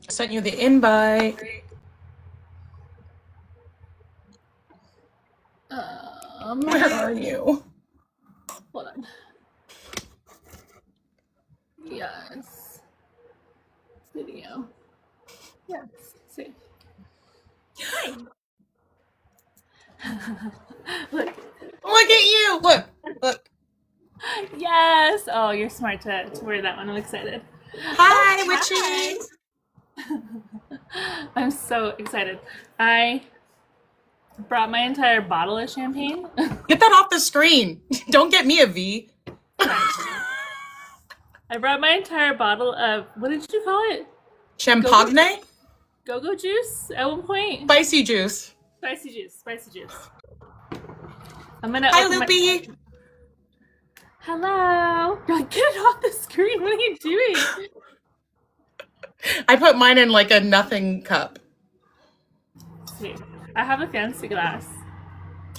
I sent you the invite. Where are you? Hold on. Yes. Video. Yes. See. Hi. Look. Look at you. Look. Yes. Oh, you're smart to wear that one. I'm excited. Hi, Oh, witchy. hi. I'm so excited. I brought my entire bottle of champagne. Get that off the screen. Don't get me a V. I brought my entire bottle of, what did you call it? Champagne? Go-go juice at one point? Spicy juice. Spicy juice. I'm gonna Hi, open Loopy. Hello. Get it off the screen. What are you doing? I put mine in like a nothing cup. Sweet. I have a fancy glass.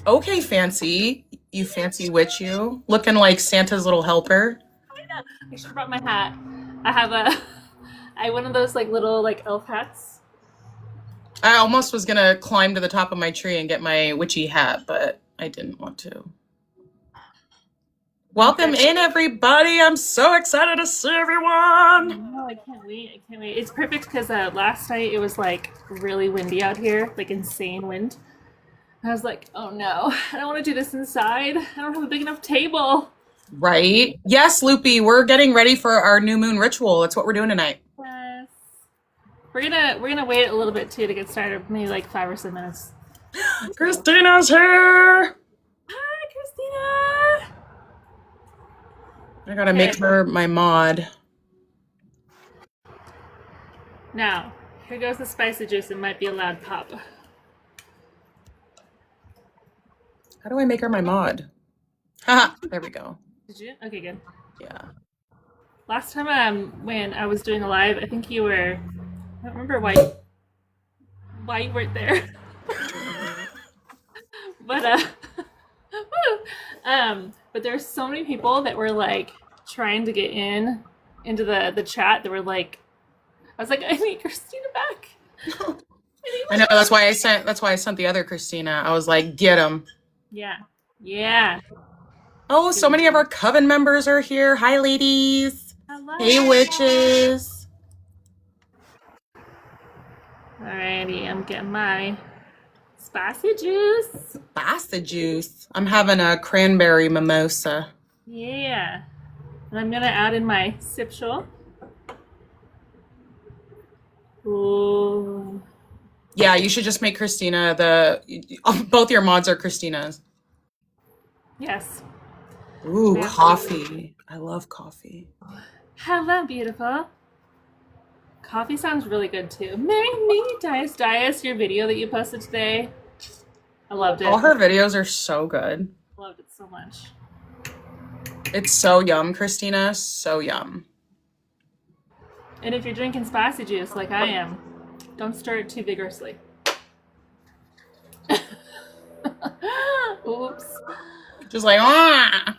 Okay, fancy. You fancy witch, you. Looking like Santa's little helper. I know. I should have brought my hat. I have one of those like little like elf hats. I almost was gonna climb to the top of my tree and get my witchy hat, but I didn't want to. Welcome in, everybody. I'm so excited to see everyone. Oh, I can't wait. It's perfect because last night it was like really windy out here, like insane wind. I was like, oh no, I don't want to do this inside. I don't have a big enough table. Right? Yes, Loopy, we're getting ready for our new moon ritual. That's what we're doing tonight. Yes. We're gonna wait a little bit too to get started, maybe like 5 or 7 minutes. Christina's here. Hi, Christina. I gotta make her my mod. Now, here goes the spicy juice. It might be a loud pop. How do I make her my mod? Haha, there we go. Did you? Okay, good. Yeah. Last time when I was doing a live, I think you were, I don't remember why you weren't there. But but there were so many people that were like trying to get into the chat that were like, I was like, I need Christina back. I know, that's why I sent the other Christina. I was like, get him. Yeah. Oh, so many of our coven members are here. Hi, ladies. Hello. Hey, witches. Alrighty, I'm getting my spicy juice. Spicy juice. I'm having a cranberry mimosa. Yeah. And I'm gonna add in my sipshul. Ooh. Yeah, you should just make Christina both your mods are Christina's. Yes. Ooh, coffee. I love coffee. Hello, beautiful. Coffee sounds really good too. Marry me, Dias, your video that you posted today. I loved it. All her videos are so good. Loved it so much. It's so yum, Christina. So yum. And if you're drinking spicy juice like I am, don't stir it too vigorously. Oops. Just like, ah.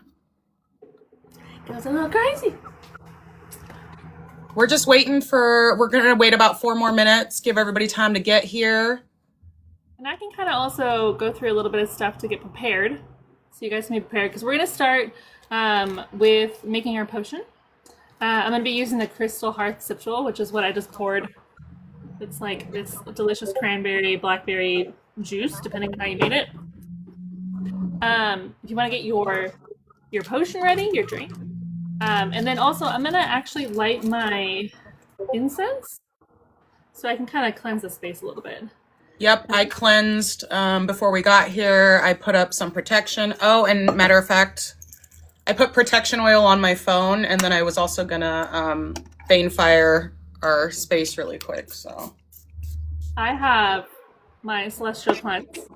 Goes a little crazy. We're gonna wait about 4 more minutes, give everybody time to get here. And I can kind of also go through a little bit of stuff to get prepared. So you guys can be prepared, because we're gonna start with making our potion. I'm gonna be using the Crystal Hearth Sipshul, which is what I just poured. It's like this delicious cranberry, blackberry juice, depending on how you made it. If you want to get your potion ready, your drink. And then also, I'm gonna actually light my incense, so I can kind of cleanse the space a little bit. Yep, I cleansed before we got here. I put up some protection. Oh, and matter of fact, I put protection oil on my phone, and then I was also gonna bane fire our space really quick. So I have my celestial cleanse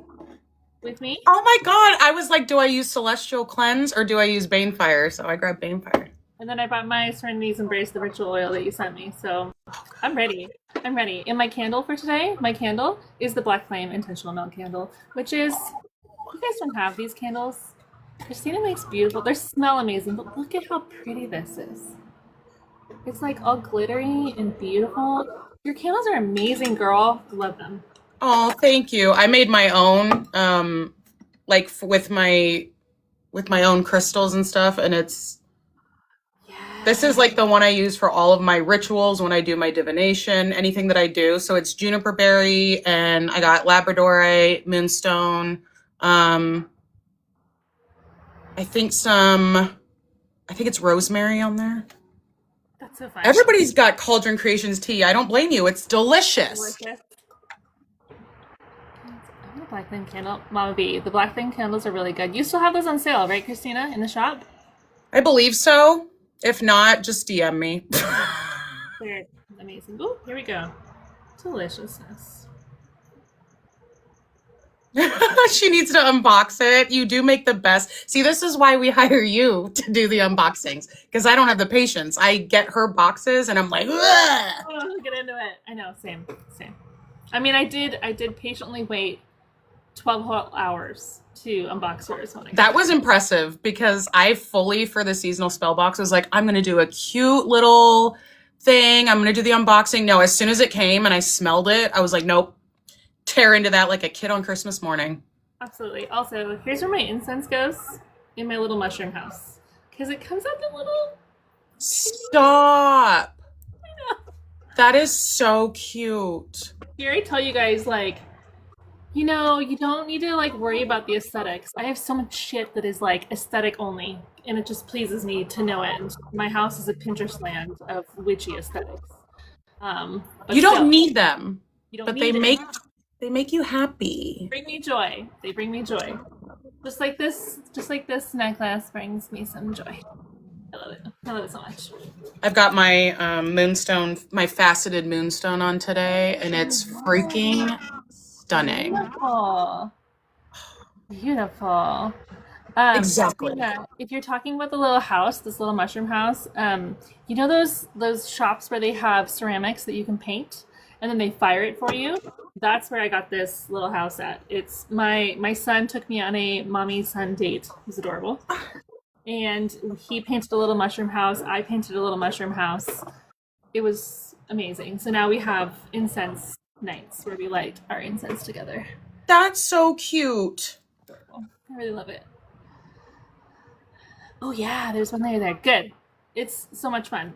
with me. oh my god, I was like, do I use celestial cleanse or do I use bane fire? So I grabbed bane fire. And then I brought my Serenity's Embrace, the ritual oil that you sent me. So I'm ready. And my candle for today, my candle is the Black Flame Intentional Milk Candle, which is, you guys don't have these candles. Christina makes beautiful, they smell amazing, but look at how pretty this is. It's like all glittery and beautiful. Your candles are amazing, girl. Love them. Oh, thank you. I made my own, like with my own crystals and stuff, and this is like the one I use for all of my rituals when I do my divination, anything that I do. So it's juniper berry, and I got labradorite, moonstone. I think it's rosemary on there. That's so fun. Everybody's got Cauldron Creations tea. I don't blame you. It's delicious. Oh, black thing candle, Mama B. The black thing candles are really good. You still have those on sale, right, Christina, in the shop? I believe so. If not, just DM me. They're amazing. Oh, here we go. Deliciousness. She needs to unbox it. You do make the best. See, this is why we hire you to do the unboxings, because I don't have the patience. I get her boxes and I'm like, ugh! Oh, get into it. I know, same. I mean, I did patiently wait 12 whole hours to unbox yours. That was impressive, because I fully, for the seasonal spell box, was like, I'm going to do a cute little thing. I'm going to do the unboxing. No, as soon as it came and I smelled it, I was like, nope. Tear into that like a kid on Christmas morning. Absolutely. Also, here's where my incense goes, in my little mushroom house, because it comes out the little... Stop. I know. That is so cute. Here I tell you guys, like, you know, you don't need to like worry about the aesthetics. I have so much shit that is like aesthetic only, and it just pleases me to no end. My house is a Pinterest land of witchy aesthetics. You don't need them. You don't but need they make you happy. Bring me joy. They bring me joy. Just like this necklace brings me some joy. I love it. I love it so much. I've got my moonstone, my faceted moonstone on today, and it's freaking stunning. Beautiful. Exactly. Yeah, if you're talking about the little house, this little mushroom house, you know those shops where they have ceramics that you can paint and then they fire it for you? That's where I got this little house at. It's my son took me on a mommy son date. He's adorable. And he painted a little mushroom house. I painted a little mushroom house. It was amazing. So now we have incense nights where we light our incense together. That's so cute. Adorable. I really love it. Oh yeah, there's one there. Good. It's so much fun.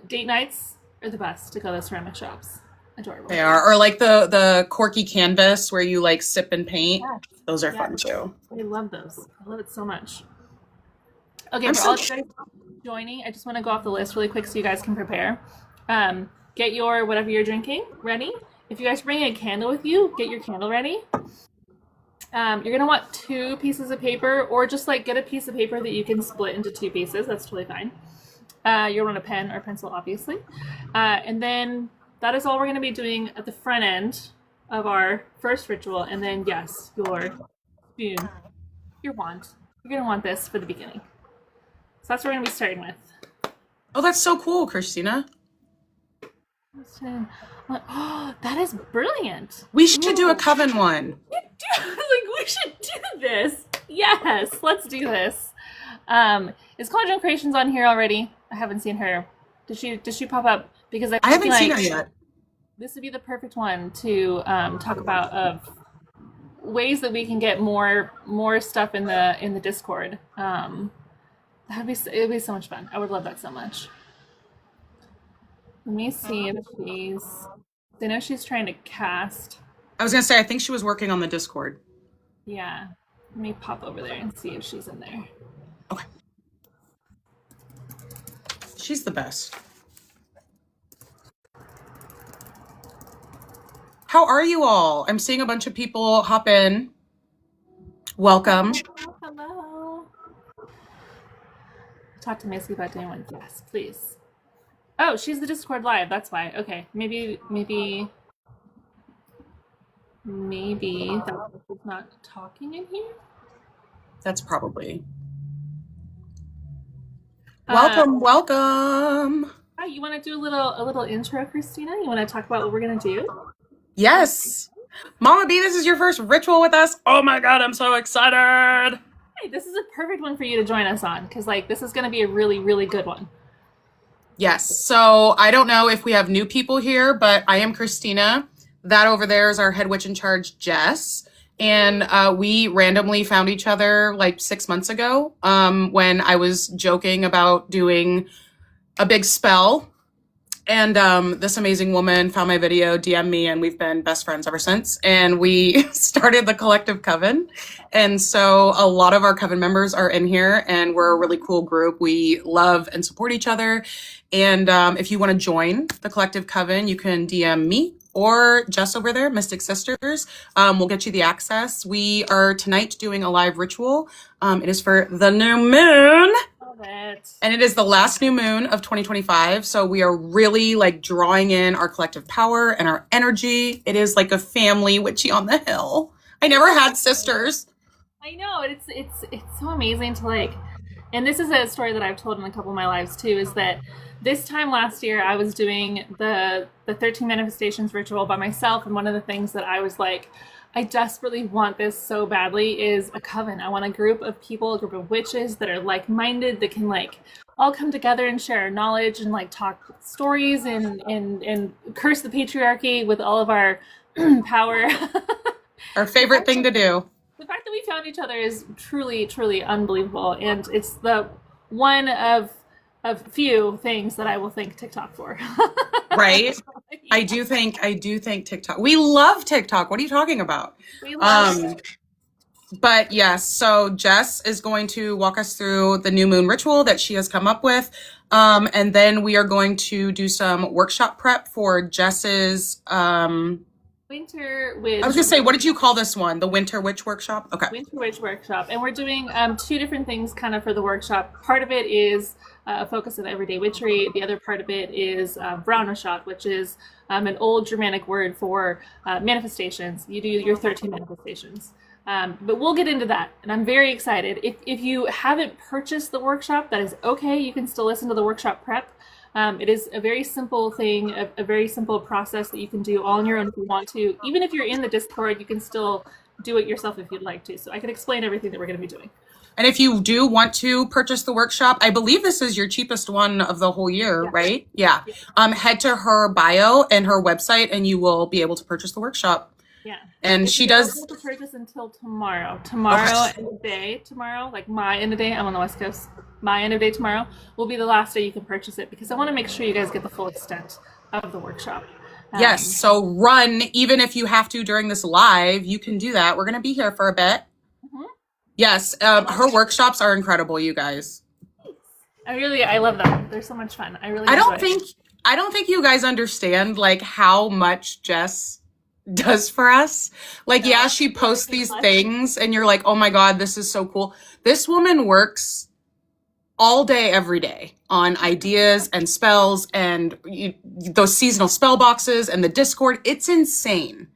Date nights are the best to go to ceramic shops. Adorable. They are. Or like the corky canvas where you like sip and paint. Yeah. Those are fun too. I love those. I love it so much. Okay, for all of you guys joining, I just want to go off the list really quick so you guys can prepare. Get your whatever you're drinking ready. If you guys bring a candle with you, get your candle ready. You're going to want 2 pieces of paper, or just like get a piece of paper that you can split into 2 pieces. That's totally fine. You'll want a pen or pencil, obviously. And then that is all we're going to be doing at the front end of our first ritual. And then, yes, your spoon, your wand. You're going to want this for the beginning. So that's what we're going to be starting with. Oh, that's so cool, Christina. Oh, that is brilliant. We should do a coven one. We should do this. Yes, let's do this. Is Cauldron Creations on here already? I haven't seen her. Did she pop up? Because I haven't seen her yet. This would be the perfect one to talk about of ways that we can get more stuff in the Discord. It would be so much fun. I would love that so much. Let me see if I know she's trying to cast. I was gonna say, I think she was working on the Discord. Yeah. Let me pop over there and see if she's in there. Okay. She's the best. How are you all? I'm seeing a bunch of people hop in. Welcome. Hello. Talk to Missy about doing one. Yes, please. Oh, she's the Discord live. That's why. Okay, maybe that she's not talking in here. That's probably. Welcome. Hi, you want to do a little intro, Christina? You want to talk about what we're gonna do? Yes. Mama B, this is your first ritual with us. Oh my God, I'm so excited. Hey, this is a perfect one for you to join us on, because like this is gonna be a really, really good one. Yes. So I don't know if we have new people here, but I am Christina. That over there is our head witch in charge, Jess. And we randomly found each other like 6 months ago when I was joking about doing a big spell. And this amazing woman found my video, DM'd me, and we've been best friends ever since. And we started the Collective Coven. And so a lot of our coven members are in here, and we're a really cool group. We love and support each other. And if you want to join the Collective Coven, you can DM me or Jess over there, Mystic Sisters. We'll get you the access. We are tonight doing a live ritual. It is for the new moon. And it is the last new moon of 2025. So we are really like drawing in our collective power and our energy. It is like a family witchy on the hill. I never had sisters. I know it's so amazing to like, and this is a story that I've told in a couple of my lives too, is that this time last year I was doing the 13 manifestations ritual by myself, and one of the things that I was like, I desperately want this so badly is a coven. I want a group of people, a group of witches that are like-minded, that can like all come together and share our knowledge and like talk stories and curse the patriarchy with all of our power. Our favorite thing to do. The fact that we found each other is truly, truly unbelievable. And it's the one of few things that I will thank TikTok for. Right? I do think TikTok. We love TikTok. What are you talking about? We love But yes, so Jess is going to walk us through the new moon ritual that she has come up with. And then we are going to do some workshop prep for Jess's Winter Witch. I was gonna say, what did you call this one? The Winter Witch Workshop? Okay. Winter Witch Workshop. And we're doing two different things kind of for the workshop. Part of it is a focus of everyday witchery. The other part of it is Brownershot, which is an old Germanic word for manifestations. You do your 13 manifestations. But we'll get into that, and I'm very excited. If you haven't purchased the workshop, that is okay. You can still listen to the workshop prep. It is a very simple thing, a very simple process that you can do all on your own if you want to. Even if you're in the Discord, you can still do it yourself if you'd like to. So I can explain everything that we're going to be doing. And if you do want to purchase the workshop, I believe this is your cheapest one of the whole year, right? Yeah. Head to her bio and her website, and you will be able to purchase the workshop. Yeah. And she does to purchase until tomorrow. Tomorrow end of day, tomorrow, like my end of day, I'm on the West Coast. My end of day tomorrow will be the last day you can purchase it, because I want to make sure you guys get the full extent of the workshop. Yes, so run, even if you have to during this live, you can do that. We're going to be here for a bit. Yes, her workshops are incredible, you guys. I love them. They're so much fun. I don't think you guys understand like how much Jess does for us. Like, yeah, she posts these things and you're like, oh my God, this is so cool. This woman works all day, every day on ideas and spells and those seasonal spell boxes and the Discord. It's insane.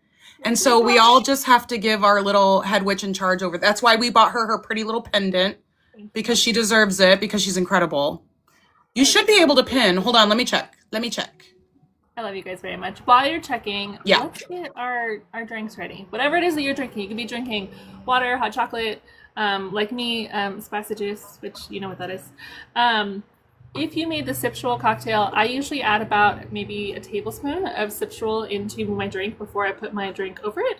And so we all just have to give our little head witch in charge over. That's why we bought her pretty little pendant, because she deserves it, because she's incredible. You should be able to pin. Hold on, let me check. I love you guys very much. While you're checking, yeah, let's get our drinks ready. Whatever it is that you're drinking. You could be drinking water, hot chocolate, like me, spicy juice, which you know what that is. If you made the Siptual cocktail, I usually add about maybe a tablespoon of Siptual into my drink before I put my drink over it.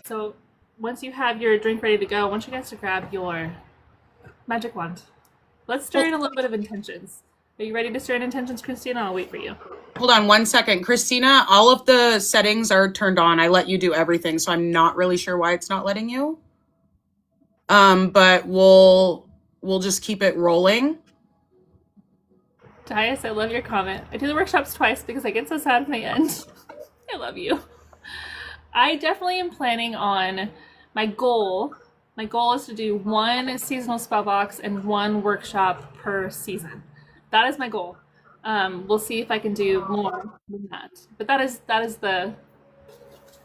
So once you have your drink ready to go, I want you guys to grab your magic wand. Let's stir in a little bit of intentions. Are you ready to stir in intentions, Christina? I'll wait for you. Hold on 1 second. Christina, all of the settings are turned on. I let you do everything, so I'm not really sure why it's not letting you. But we'll just keep it rolling. Dias, I love your comment. I do the workshops twice because I get so sad in the end. I love you. I definitely am planning on my goal. My goal is to do one seasonal spell box and one workshop per season. That is my goal. We'll see if I can do more than that. But that is the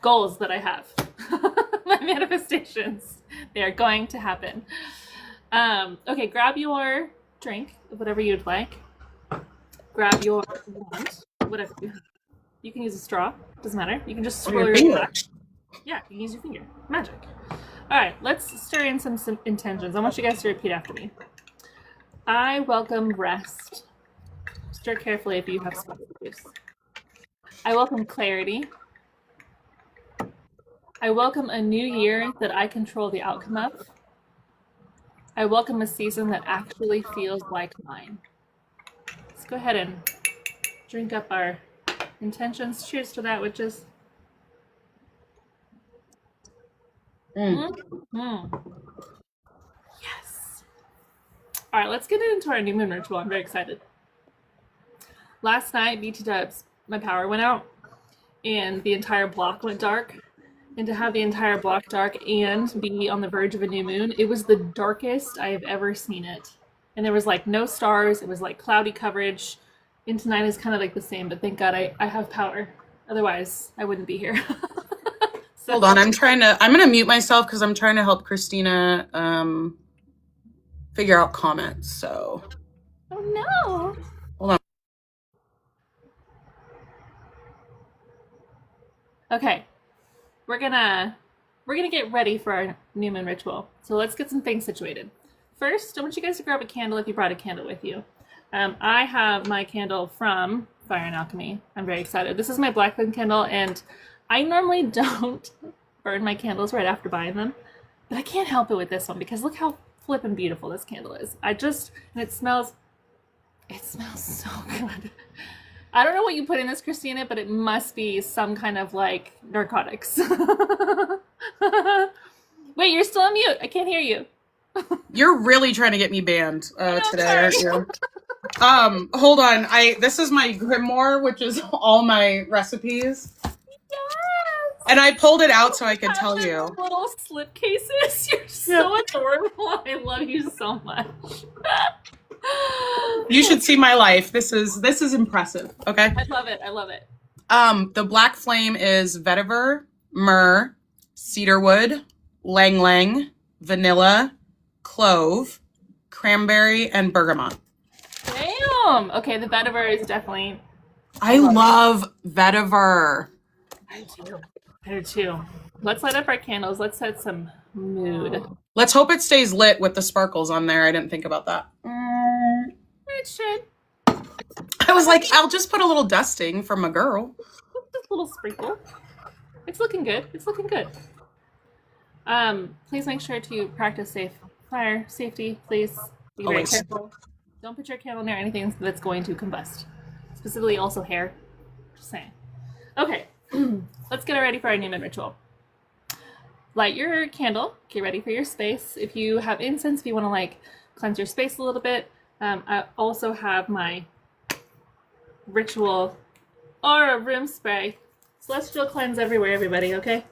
goals that I have. My manifestations. They are going to happen. Okay, grab your drink, whatever you'd like. Grab your wand, whatever you have. You can use a straw, doesn't matter. You can just swirl your finger. Yeah, you can use your finger. Magic. All right, let's stir in some intentions. I want you guys to repeat after me. I welcome rest, Stir carefully if you have spicy juice. I welcome clarity. I welcome a new year that I control the outcome of. I welcome a season that actually feels like mine. Let's go ahead and drink up our intentions. Cheers to that, witches. Mm-hmm. Yes. All right, let's get into our new moon ritual. I'm very excited. Last night, BT Dubs, my power went out and the entire block went dark. And to have the entire block dark and be on the verge of a new moon, it was the darkest I have ever seen it. And there was like no stars. It was like cloudy coverage. And tonight is kind of like the same, but thank God I have power. Otherwise, I wouldn't be here. So, Hold on, I'm gonna mute myself because I'm trying to help Christina figure out comments. So. Oh no. Hold on. Okay. We're gonna get ready for our new moon ritual. So let's get some things situated. First, I want you guys to grab a candle if you brought a candle with you. I have my candle from Fire and Alchemy. I'm very excited. This is my blackwood candle, and I normally don't burn my candles right after buying them, but I can't help it with this one because look how flippin' beautiful this candle is. And it smells so good. I don't know what you put in this, Christina, but it must be some kind of like narcotics. Wait, you're still on mute. I can't hear you. You're really trying to get me banned today, aren't you? Hold on. This is my grimoire, which is all my recipes. Yes. And I pulled it out so I could tell you. Little slip cases. You're so adorable. I love you so much. You should see my life. This is impressive. Okay. I love it. I love it. The black flame is vetiver, myrrh, cedarwood, lang lang, vanilla, clove, cranberry, and bergamot. Damn. Okay, the vetiver is definitely. I love vetiver. I do too. Let's light up our candles. Let's set some mood. Let's hope it stays lit with the sparkles on there. I didn't think about that. It should. I was like, I'll just put a little dusting from a girl. Just a little sprinkle. It's looking good. It's looking good. Please make sure to practice fire safety. Please be very careful. Don't put your candle near anything that's going to combust. Specifically, also hair. Just saying. Okay, let's get ready for our new moon ritual. Light your candle. Get ready for your space. If you have incense, if you want to like cleanse your space a little bit, I also have my ritual aura room spray. Celestial cleanse everywhere, everybody, okay?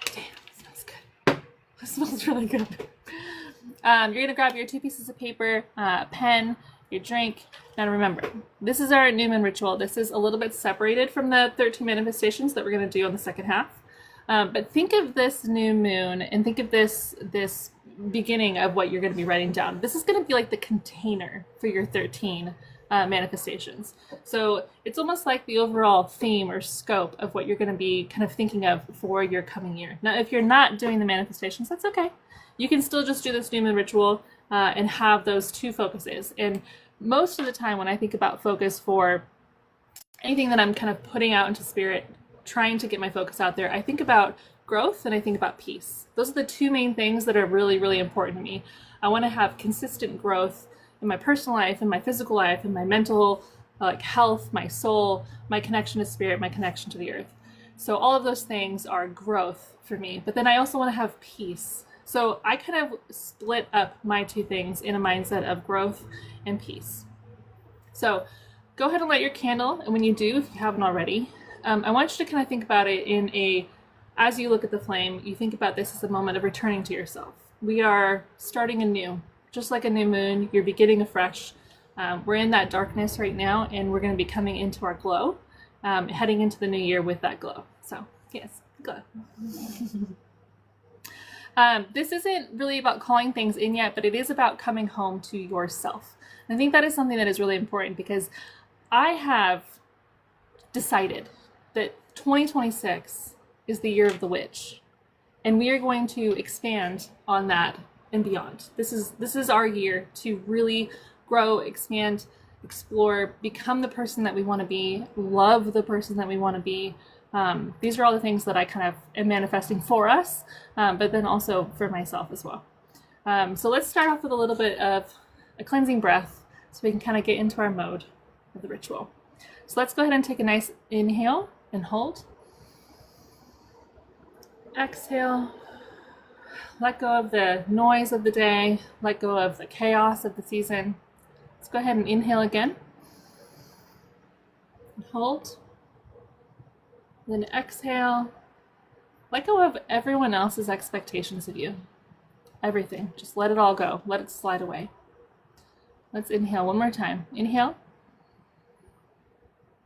Damn, it smells good. It smells really good. You're going to grab your 2 pieces of paper, pen, your drink. Now remember, this is our new moon ritual. This is a little bit separated from the 13 manifestations that we're going to do on the second half. But think of this new moon and think of this beginning of what you're going to be writing down. This is going to be like the container for your 13 manifestations. So it's almost like the overall theme or scope of what you're going to be kind of thinking of for your coming year. Now, if you're not doing the manifestations, that's okay. You can still just do this new moon ritual and have those 2 focuses. And most of the time when I think about focus for anything that I'm kind of putting out into spirit, trying to get my focus out there, I think about growth and I think about peace. Those are the 2 main things that are really, really important to me. I want to have consistent growth in my personal life, in my physical life, in my mental health, my soul, my connection to spirit, my connection to the earth. So all of those things are growth for me. But then I also want to have peace. So I kind of split up my 2 things in a mindset of growth and peace. So go ahead and light your candle. And when you do, if you haven't already, I want you to kind of think about it as you look at the flame, you think about this as a moment of returning to yourself. We are starting anew, just like a new moon. You're beginning afresh. We're in that darkness right now, and we're going to be coming into our glow, heading into the new year with that glow. So, yes, glow. This isn't really about calling things in yet, but it is about coming home to yourself. And I think that is something that is really important because I have decided that 2026 is the year of the witch, and we are going to expand on that and beyond. This is our year to really grow, expand, explore, become the person that we want to be, love the person that we want to be. These are all the things that I kind of am manifesting for us, but then also for myself as well. So let's start off with a little bit of a cleansing breath so we can kind of get into our mode of the ritual. So let's go ahead and take a nice inhale and hold. Exhale. Let go of the noise of the day. Let go of the chaos of the season. Let's go ahead and inhale again. And hold. Then exhale. Let go of everyone else's expectations of you. Everything. Just let it all go. Let it slide away. Let's inhale one more time. Inhale.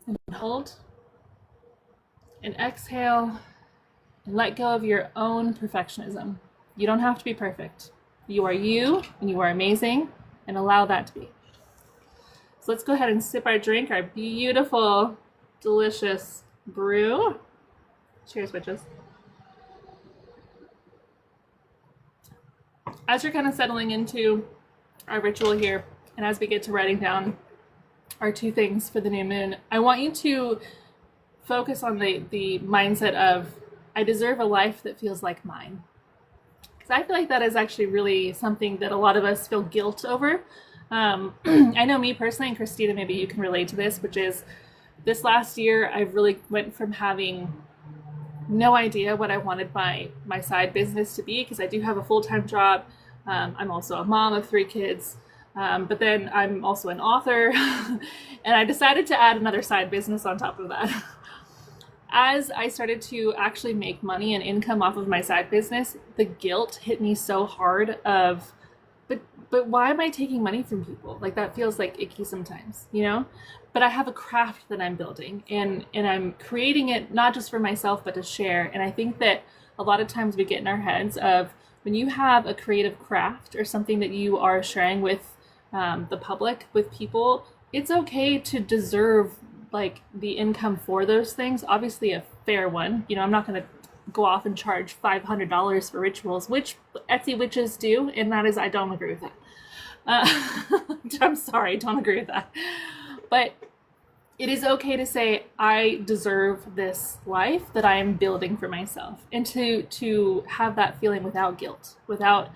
And hold. And exhale. And let go of your own perfectionism. You don't have to be perfect. You are you, and you are amazing, and allow that to be. So let's go ahead and sip our drink, our beautiful, delicious brew. Cheers, witches. As you're kind of settling into our ritual here, and as we get to writing down our 2 things for the new moon, I want you to focus on the mindset of, I deserve a life that feels like mine. Because I feel like that is actually really something that a lot of us feel guilt over. I know me personally, and Christina, maybe you can relate to this, which is this last year, I really went from having no idea what I wanted my side business to be, because I do have a full-time job. I'm also a mom of 3 kids, but then I'm also an author, and I decided to add another side business on top of that. As I started to actually make money and income off of my side business, the guilt hit me so hard of, but why am I taking money from people? Like, that feels like icky sometimes, you know? But I have a craft that I'm building, and I'm creating it not just for myself, but to share. And I think that a lot of times we get in our heads of, when you have a creative craft or something that you are sharing with the public, with people, it's okay to deserve like the income for those things. Obviously a fair one. You know, I'm not going to go off and charge $500 for rituals, which Etsy witches do, and that is, I don't agree with that. I'm sorry, don't agree with that. But it is okay to say, I deserve this life that I am building for myself, and to have that feeling without guilt, without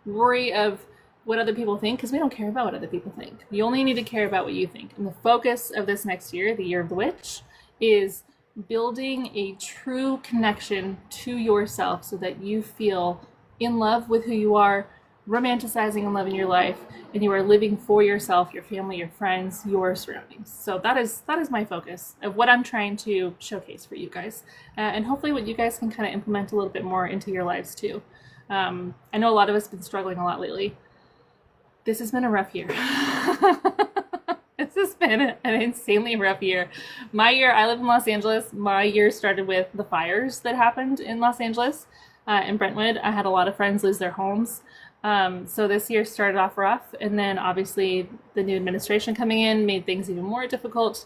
worry of what other people think, because we don't care about what other people think. You only need to care about what you think. And the focus of this next year, the year of the witch, is building a true connection to yourself so that you feel in love with who you are, romanticizing and loving your life, and you are living for yourself, your family, your friends, your surroundings. So that is my focus of what I'm trying to showcase for you guys, and hopefully what you guys can kind of implement a little bit more into your lives too. I know a lot of us have been struggling a lot lately. This has been a rough year. This has been an insanely rough year. My year, I live in Los Angeles. My year started with the fires that happened in Los Angeles, in Brentwood. I had a lot of friends lose their homes. So this year started off rough, and then obviously the new administration coming in made things even more difficult.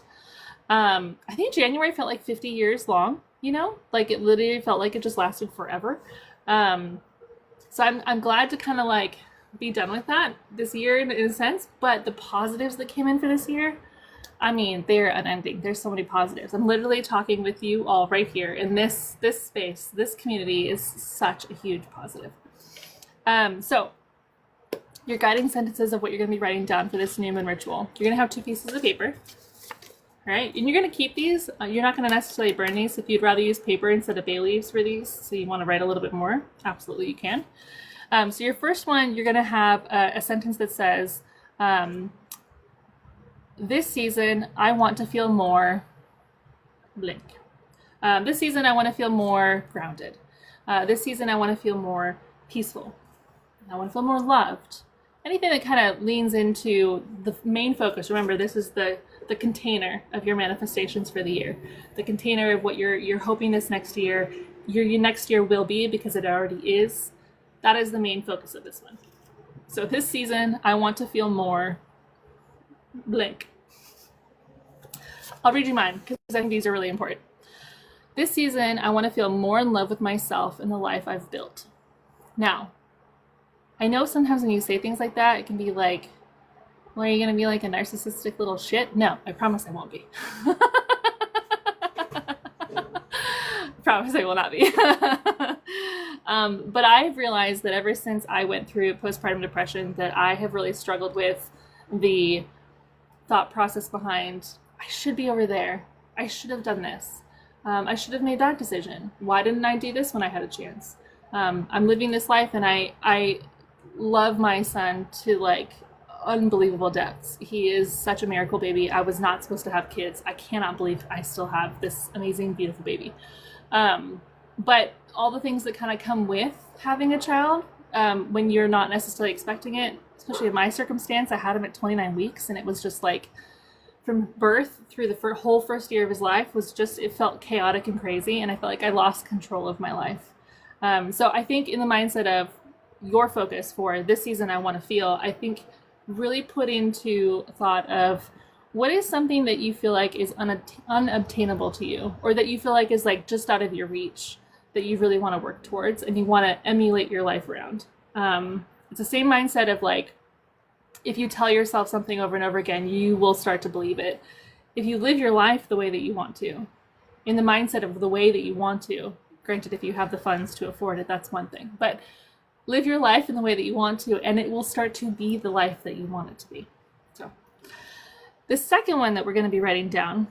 I think January felt like 50 years long, you know, like it literally felt like it just lasted forever. So I'm glad to kind of like be done with that this year in a sense, but the positives that came in for this year, I mean, they're unending. There's so many positives. I'm literally talking with you all right here in this space. This community is such a huge positive. So your guiding sentences of what you're going to be writing down for this new moon ritual. You're going to have 2 pieces of paper. All right, and you're going to keep these. You're not going to necessarily burn these. If you'd rather use paper instead of bay leaves for these, so you want to write a little bit more, absolutely you can. So your first one, you're going to have a sentence that says, this season, I want to feel more blank. This season, I want to feel more grounded. This season, I want to feel more peaceful. I want to feel more loved. Anything that kind of leans into the main focus. Remember, this is the container of your manifestations for the year. The container of what you're hoping this next year, your next year will be, because it already is. That is the main focus of this one. So this season, I want to feel more blank. I'll read you mine, because I think these are really important. This season, I want to feel more in love with myself and the life I've built. Now, I know sometimes when you say things like that, it can be like, Well, are you going to be like a narcissistic little shit? No, I promise I won't be. Promise I will not be. But I've realized that ever since I went through postpartum depression that I have really struggled with the thought process behind, I should be over there. I should have done this. I should have made that decision. Why didn't I do this when I had a chance? I'm living this life and I love my son to like unbelievable depths. He is such a miracle baby. I was not supposed to have kids. I cannot believe I still have this amazing, beautiful baby. But all the things that kind of come with having a child, when you're not necessarily expecting it, especially in my circumstance, I had him at 29 weeks and it was just like from birth through the whole first year of his life was just, it felt chaotic and crazy. And I felt like I lost control of my life. So I think in the mindset of your focus for this season, I want to feel, I think really put into thought of what is something that you feel like is unobtainable to you, or that you feel like is like just out of your reach, that you really want to work towards and you want to emulate your life around. It's the same mindset of like, if you tell yourself something over and over again, you will start to believe it. If you live your life the way that you want to, in the mindset of the way that you want to, granted, if you have the funds to afford it, that's one thing, but live your life in the way that you want to, and it will start to be the life that you want it to be. So the second one that we're going to be writing down,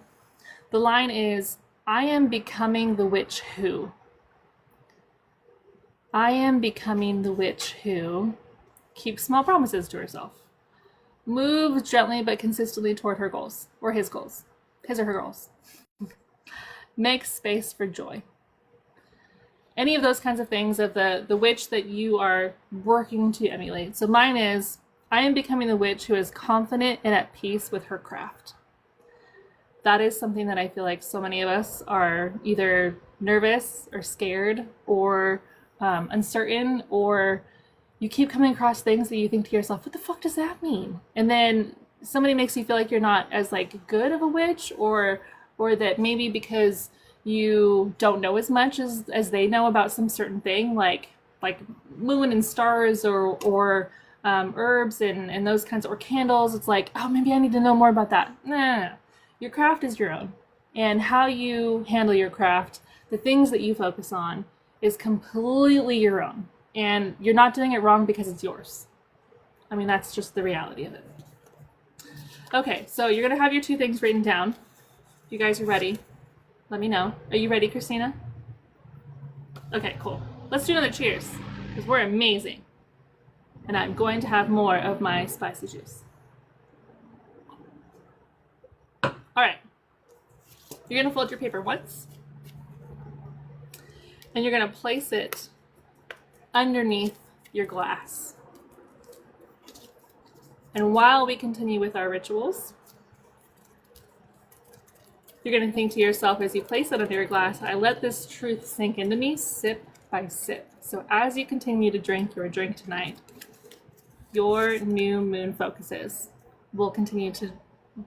the line is, I am becoming the witch who. I am becoming the witch who keeps small promises to herself. Moves gently but consistently toward her goals, or his goals, his or her goals. Makes space for joy. Any of those kinds of things of the witch that you are working to emulate. So mine is, I am becoming the witch who is confident and at peace with her craft. That is something that I feel like so many of us are either nervous or scared or uncertain, or you keep coming across things that you think to yourself, what the fuck does that mean? And then somebody makes you feel like you're not as like good of a witch, or that maybe because you don't know as much as they know about some certain thing, like moon and stars or herbs and those kinds of, or candles. It's like, oh, maybe I need to know more about that. Nah. Your craft is your own, and how you handle your craft, the things that you focus on, is completely your own, and you're not doing it wrong because it's yours. I mean, that's just the reality of it. Okay, so you're gonna have your two things written down. If you guys are ready, let me know. Are you ready, Christina? Okay, cool. Let's do another cheers, because we're amazing. And I'm going to have more of my spicy juice. All right. You're gonna fold your paper once, and you're gonna place it underneath your glass. And while we continue with our rituals, you're going to think to yourself as you place it under your glass, I let this truth sink into me sip by sip. So as you continue to drink your drink tonight, your new moon focuses will continue to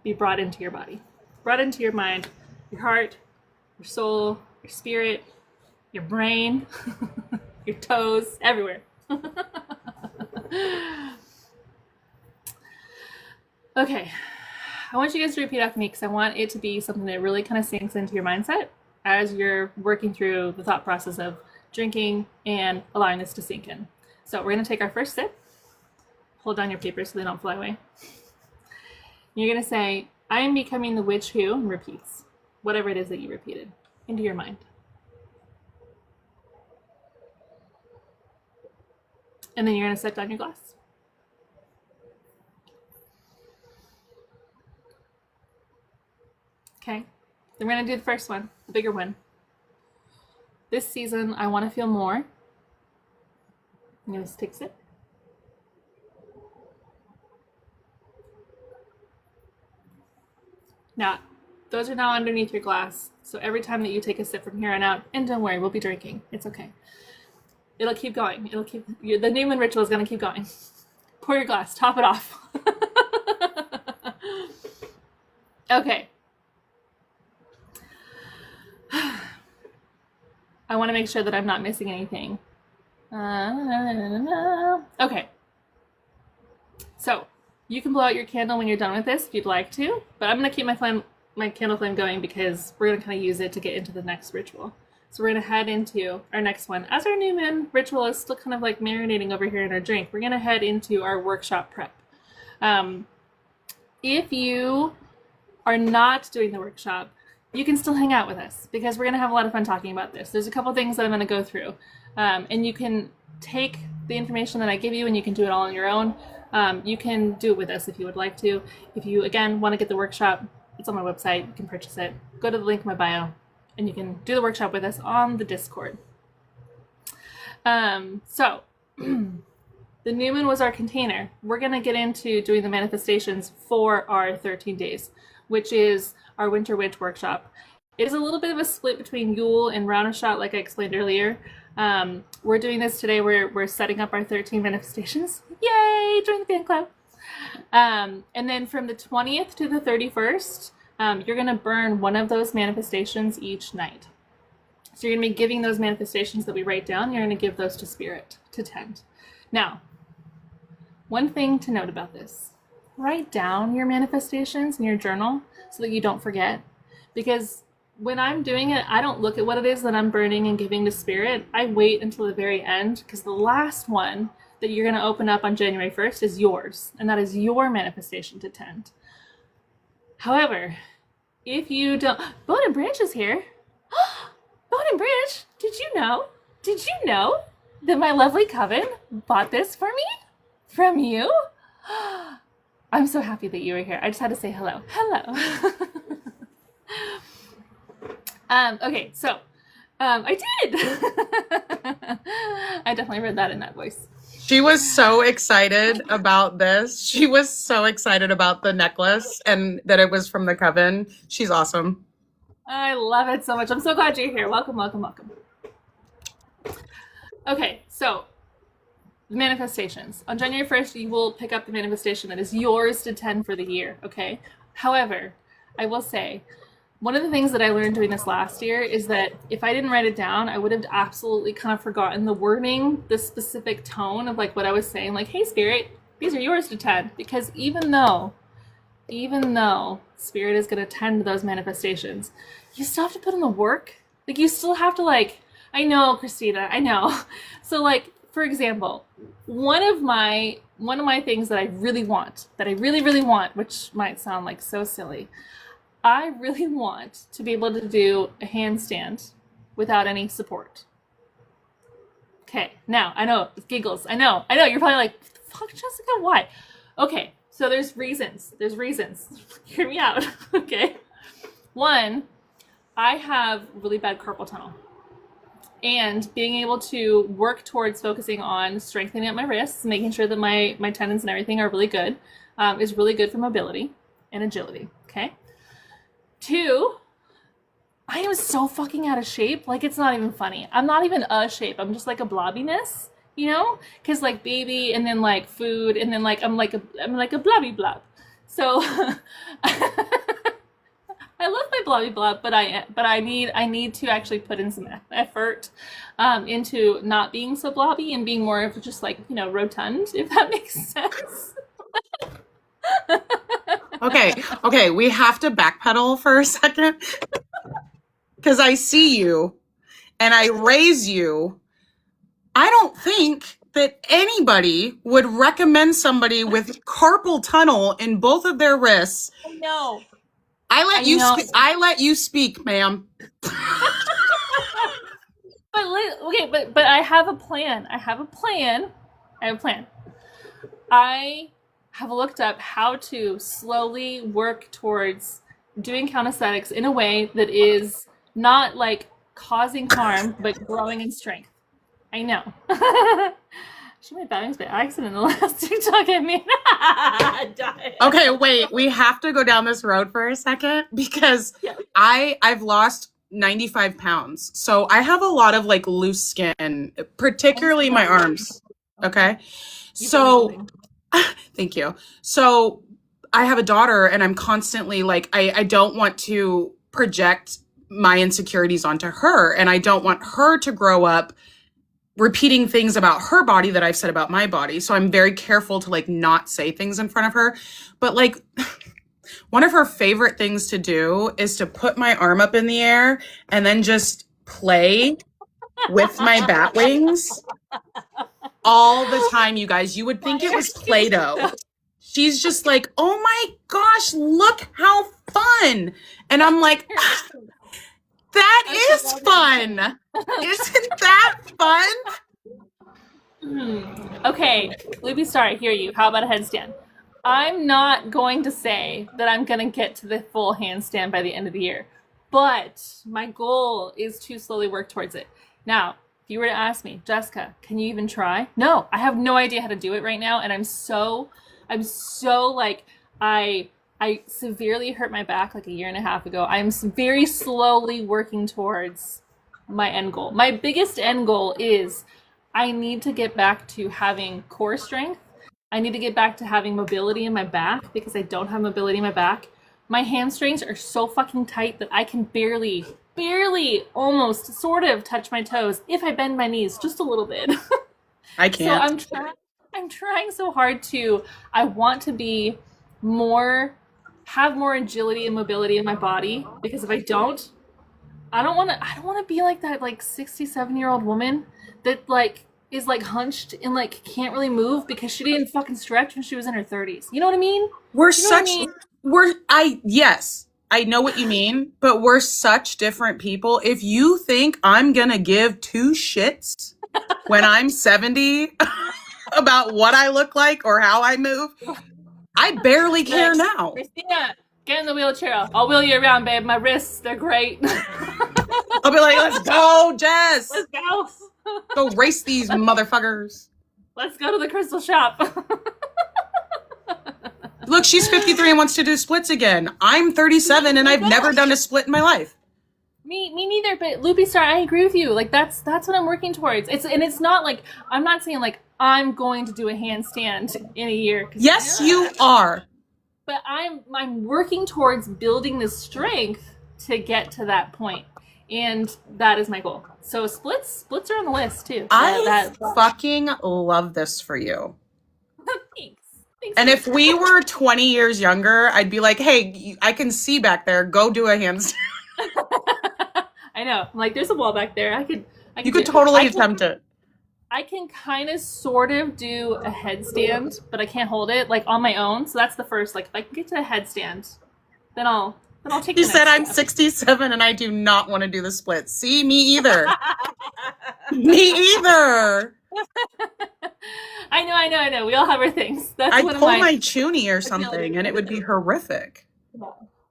be brought into your body, brought into your mind, your heart, your soul, your spirit, your brain, your toes, everywhere. Okay. I want you guys to repeat after me because I want it to be something that really kind of sinks into your mindset as you're working through the thought process of drinking and allowing this to sink in. So we're going to take our first sip. Hold down your paper so they don't fly away. You're going to say, I am becoming the witch who, and repeats whatever it is that you repeated into your mind. And then you're going to set down your glass. Okay, then we're going to do the first one, the bigger one. This season, I want to feel more. I'm going to take a sip. Now, those are now underneath your glass. So every time that you take a sip from here on out, and don't worry, we'll be drinking. It's okay. It'll keep going. The Newman ritual is going to keep going. Pour your glass, top it off. Okay. I want to make sure that I'm not missing anything. Okay. So You can blow out your candle when you're done with this if you'd like to, but I'm going to keep my candle flame going because we're going to kind of use it to get into the next ritual. So we're going to head into our next one. As our new moon ritual is still kind of like marinating over here in our drink, we're going to head into our workshop prep. If you are not doing the workshop, you can still hang out with us because we're going to have a lot of fun talking about this. There's a couple things that I'm going to go through, and you can take the information that I give you and you can do it all on your own. You can do it with us if you would like to. If you, again, want to get the workshop, it's on my website. You can purchase it. Go to the link in my bio, and you can do the workshop with us on the Discord. So the new moon was our container. We're going to get into doing the manifestations for our 13 days, which is our Winter Witch workshop. It is a little bit of a split between Yule and Roundashot, like I explained earlier. We're doing this today. We're setting up our 13 manifestations. Yay! Join the fan club. And then from the 20th to the 31st, you're going to burn one of those manifestations each night. So you're going to be giving those manifestations that we write down, you're going to give those to Spirit to tend. Now, one thing to note about this, write down your manifestations in your journal so that you don't forget. Because when I'm doing it, I don't look at what it is that I'm burning and giving to Spirit. I wait until the very end because the last one that you're going to open up on January 1st is yours, and that is your manifestation to tend. However, if you don't... Bone and Branch is here. Bone and Branch, did you know that my lovely coven bought this for me? From you? I'm so happy that you were here. I just had to say hello. Hello. Okay, so I did. I definitely read that in that voice. She was so excited about this. She was so excited about the necklace and that it was from the coven. She's awesome. I love it so much. I'm so glad you're here. Welcome, welcome, welcome. Okay, so manifestations. On January 1st, you will pick up the manifestation that is yours to tend for the year, okay? However, I will say, one of the things that I learned doing this last year is that if I didn't write it down, I would have absolutely kind of forgotten the wording, the specific tone of like what I was saying, like, hey, Spirit, these are yours to tend. Because even though Spirit is going to tend to those manifestations, you still have to put in the work. Like, you still have to, like, I know, Christina, I know. So, like, for example, one of my things that I really want, which might sound like so silly, I really want to be able to do a handstand without any support. Okay, now, I know, giggles, I know, you're probably like, fuck, Jessica, why? Okay, so there's reasons, hear me out, okay? One, I have really bad carpal tunnel, and being able to work towards focusing on strengthening up my wrists, making sure that my tendons and everything are really good, is really good for mobility and agility, okay? Two, I am so fucking out of shape. Like, it's not even funny. I'm not even a shape. I'm just like a blobbiness, you know? Because like baby, and then like food, and then like I'm like a blobby blob. So I love my blobby blob, but I need to actually put in some effort into not being so blobby and being more of just like, you know, rotund, if that makes sense. Okay, we have to backpedal for a second because I see you and I raise you. I don't think that anybody would recommend somebody with carpal tunnel in both of their wrists. No. I let you speak, ma'am. But I have a plan. I have looked up how to slowly work towards doing calisthenics in a way that is not like causing harm, but growing in strength. I know. She made bad by accident in the last TikTok I made. Okay, wait. We have to go down this road for a second because I've lost 95 pounds. So I have a lot of like loose skin, particularly my arms. Okay. So thank you. So I have a daughter and I'm constantly like, I don't want to project my insecurities onto her, and I don't want her to grow up repeating things about her body that I've said about my body. So I'm very careful to like not say things in front of her. But like one of her favorite things to do is to put my arm up in the air and then just play with my bat wings all the time, you guys. You would think it was Play-Doh. She's just like, oh my gosh, look how fun. And I'm like, that is fun. Isn't that fun? Okay, Loopy Star, I hear you. How about a headstand? I'm not going to say that I'm going to get to the full handstand by the end of the year, but my goal is to slowly work towards it. Now, if you were to ask me, Jessica, can you even try? No, I have no idea how to do it right now, and I'm so like, I severely hurt my back like a year and a half ago. I'm very slowly working towards my end goal. My biggest end goal is I need to get back to having core strength. I need to get back to having mobility in my back because I don't have mobility in my back. My hamstrings are so fucking tight that I can barely, almost, sort of touch my toes if I bend my knees just a little bit. I can't. So I'm trying so hard to, I want to be have more agility and mobility in my body, because if I don't want to be like that like 67-year-old woman that like is like hunched and like can't really move because she didn't fucking stretch when she was in her 30s. You know what I mean? Yes, I know what you mean, but we're such different people. If you think I'm gonna give two shits when I'm 70 about what I look like or how I move, I barely care now. Christina, get in the wheelchair. I'll wheel you around, babe. My wrists, they're great. I'll be like, let's go, Jess. Let's go. Go race these motherfuckers. Let's go to the crystal shop. Look, she's 53 and wants to do splits again. I'm 37 and I've never done a split in my life. Me neither, but Loopy Star, I agree with you. Like that's what I'm working towards. It's not like, I'm not saying like I'm going to do a handstand in a year. Yes, you are. But I'm working towards building the strength to get to that point. And that is my goal. So splits are on the list too. I fucking love this for you. Thanks. And if we were 20 years younger, I'd be like, hey, I can see back there. Go do a handstand. I know. I'm like, there's a wall back there. You could totally attempt it. I can kind of sort of do a headstand, but I can't hold it like on my own. So that's the first, like if I can get to a headstand, then I'll take You said I'm 67 and I do not want to do the split. See, me either. Me either. I know. We all have our things. That's I'd pull my chunie or something and it would be horrific.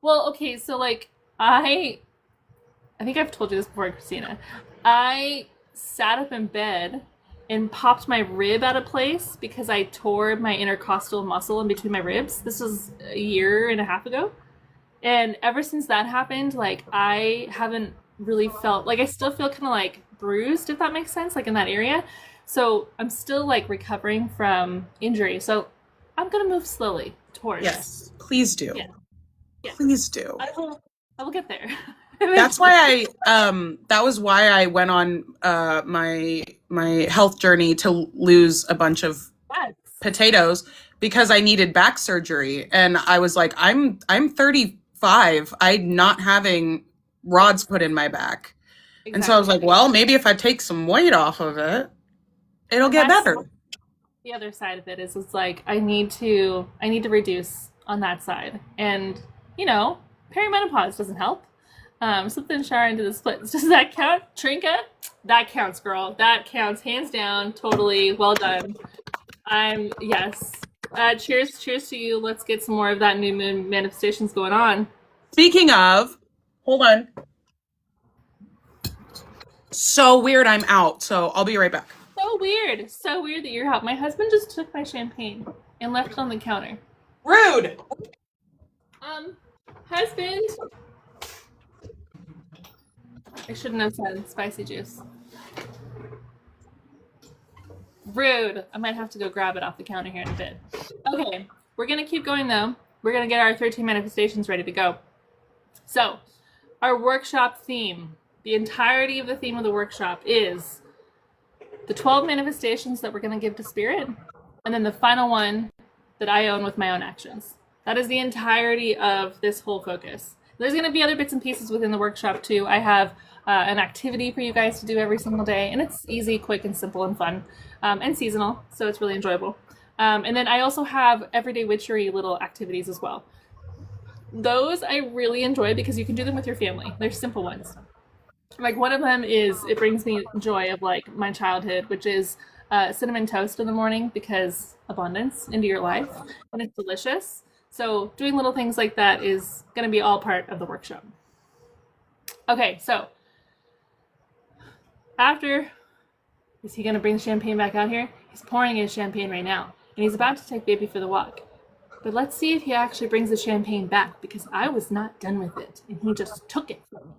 Well, okay, so like I think I've told you this before, Christina. I sat up in bed and popped my rib out of place because I tore my intercostal muscle in between my ribs. This was a year and a half ago. And ever since that happened, like I haven't really felt, like I still feel kind of like bruised, if that makes sense, like in that area. So I'm still like recovering from injury. So I'm going to move slowly towards. Yes, please do. Yeah. Please do. I will get there. That's why that was why I went on my health journey to lose a bunch of potatoes, because I needed back surgery. And I was like, I'm 35. I'm not having rods put in my back. Exactly. And so I was like, well, maybe if I take some weight off of it, it'll get better. The other side of it is it's like I need to reduce on that side. And, you know, perimenopause doesn't help. Something shower into the splits. Does that count? Trinka? That counts, girl. That counts. Hands down. Totally. Well done. Yes. Cheers to you. Let's get some more of that new moon manifestations going on. Speaking of, hold on. So weird I'm out, so I'll be right back. So weird that you're out. My husband just took my champagne and left it on the counter. Rude! Husband. I shouldn't have said spicy juice. Rude. I might have to go grab it off the counter here in a bit. Okay, we're going to keep going though. We're going to get our 13 manifestations ready to go. So, our workshop theme, the entirety of the theme of the workshop is the 12 manifestations that we're going to give to Spirit, and then the final one that I own with my own actions. That is the entirety of this whole focus. There's going to be other bits and pieces within the workshop too. I have an activity for you guys to do every single day, and it's easy, quick, and simple, and fun, and seasonal, so it's really enjoyable. And then I also have everyday witchery little activities as well. Those I really enjoy because you can do them with your family. They're simple ones. Like one of them is, it brings me joy of like my childhood, which is cinnamon toast in the morning, because abundance into your life, and it's delicious. So doing little things like that is going to be all part of the workshop. Okay, so after, is he going to bring the champagne back out here? He's pouring his champagne right now, and he's about to take baby for the walk. But let's see if he actually brings the champagne back, because I was not done with it, and he just took it from me.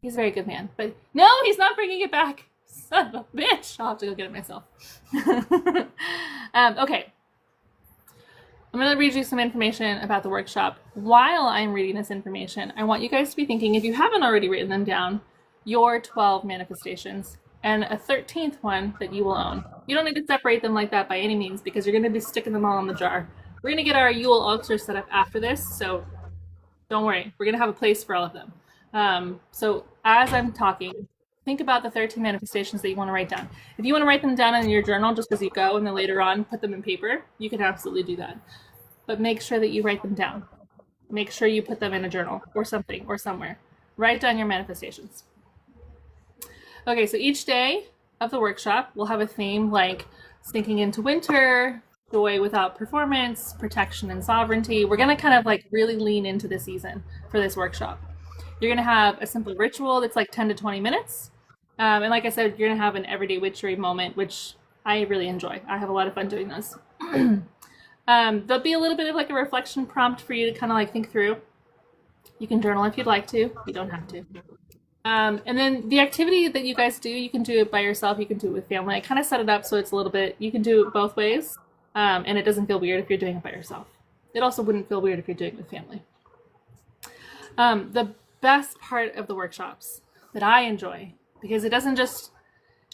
He's a very good man, but no, he's not bringing it back. Son of a bitch. I'll have to go get it myself. Okay. I'm going to read you some information about the workshop. While I'm reading this information, I want you guys to be thinking, if you haven't already written them down, your 12 manifestations and a 13th one that you will own. You don't need to separate them like that by any means, because you're going to be sticking them all in the jar. We're going to get our Yule altar set up after this, so don't worry. We're going to have a place for all of them. So as I'm talking, think about the 13 manifestations that you want to write down. If you want to write them down in your journal just as you go, and then later on put them in paper, you can absolutely do that. But make sure that you write them down. Make sure you put them in a journal or something or somewhere. Write down your manifestations. Okay, so each day of the workshop, we'll have a theme like sinking into winter, joy without performance, protection and sovereignty. We're going to kind of like really lean into the season for this workshop. You're going to have a simple ritual that's like 10 to 20 minutes. And like I said, you're going to have an everyday witchery moment, which I really enjoy. I have a lot of fun doing those. There'll be a little bit of like a reflection prompt for you to kind of like think through. You can journal if you'd like to. You don't have to. And then the activity that you guys do, you can do it by yourself. You can do it with family. I kind of set it up so it's a little bit, you can do it both ways. And it doesn't feel weird if you're doing it by yourself. It also wouldn't feel weird if you're doing it with family. The best part of the workshops that I enjoy, because it doesn't just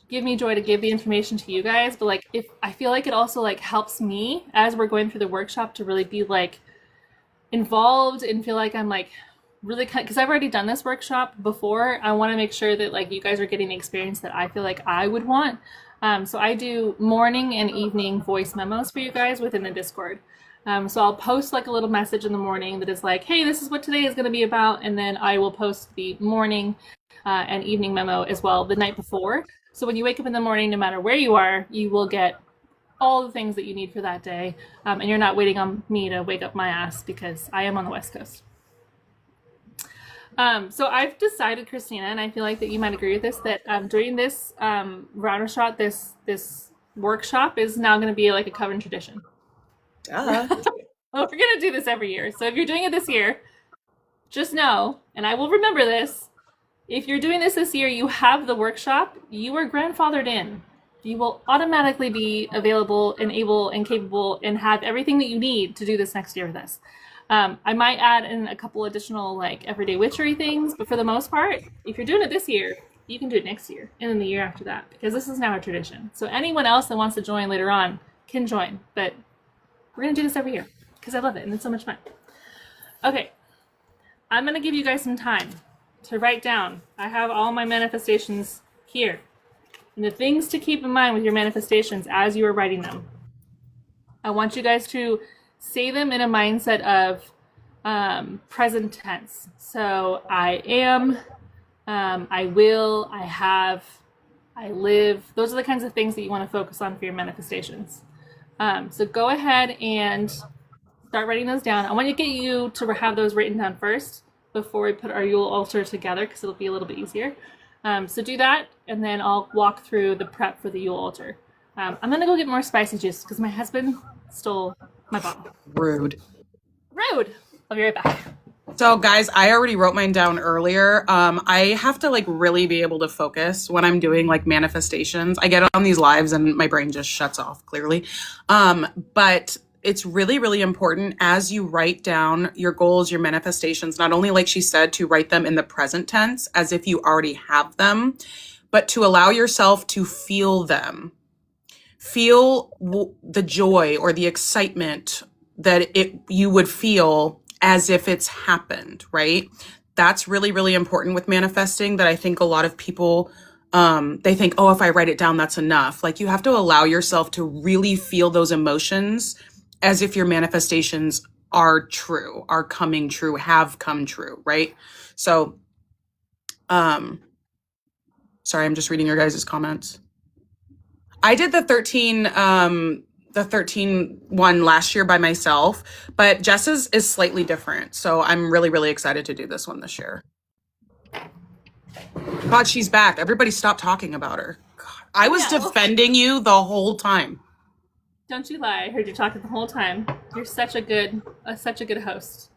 give me joy to give the information to you guys, but like if I feel like it also like helps me as we're going through the workshop to really be like involved and feel like I'm like really, because I've already done this workshop before. I want to make sure that like you guys are getting the experience that I feel like I would want. So I do morning and evening voice memos for you guys within the Discord. So I'll post like a little message in the morning that is like, hey, this is what today is going to be about. And then I will post the morning and evening memo as well the night before. So when you wake up in the morning, no matter where you are, you will get all the things that you need for that day. And you're not waiting on me to wake up my ass, because I am on the West Coast. So I've decided, Christina, and I feel like that you might agree with this, that during this router shot, this workshop is now going to be like a Coven tradition. Well, we're going to do this every year. So if you're doing it this year, just know, and I will remember this, if you're doing this year, you have the workshop, you are grandfathered in. You will automatically be available and able and capable and have everything that you need to do this next year with us. I might add in a couple additional like everyday witchery things, but for the most part, if you're doing it this year, you can do it next year and then the year after that, because this is now a tradition. So anyone else that wants to join later on can join, but we're going to do this every year because I love it and it's so much fun. Okay, I'm going to give you guys some time to write down. I have all my manifestations here. And the things to keep in mind with your manifestations as you are writing them. I want you guys to say them in a mindset of present tense. So I am, I will, I have, I live. Those are the kinds of things that you want to focus on for your manifestations. So go ahead and start writing those down. I want to get you to have those written down first before we put our Yule altar together, because it'll be a little bit easier. So do that, and then I'll walk through the prep for the Yule altar. I'm going to go get more spicy juice because my husband stole my bottle. Rude. Rude. I'll be right back. So guys, I already wrote mine down earlier. I have to like really be able to focus when I'm doing like manifestations. I get on these lives and my brain just shuts off clearly. But it's really, really important as you write down your goals, your manifestations, not only like she said, to write them in the present tense as if you already have them, but to allow yourself to feel them. Feel the joy or the excitement that you would feel as if it's happened, right? That's really, really important with manifesting, that I think a lot of people, they think, oh, if I write it down, that's enough. Like, you have to allow yourself to really feel those emotions as if your manifestations are true, are coming true, have come true, right? So, sorry, I'm just reading your guys' comments. I did the 13 one last year by myself, but Jess's is slightly different. So I'm really, really excited to do this one this year. God, she's back. Everybody stop talking about her. God, I was defending you the whole time. Don't you lie. I heard you talking the whole time. You're such a good host.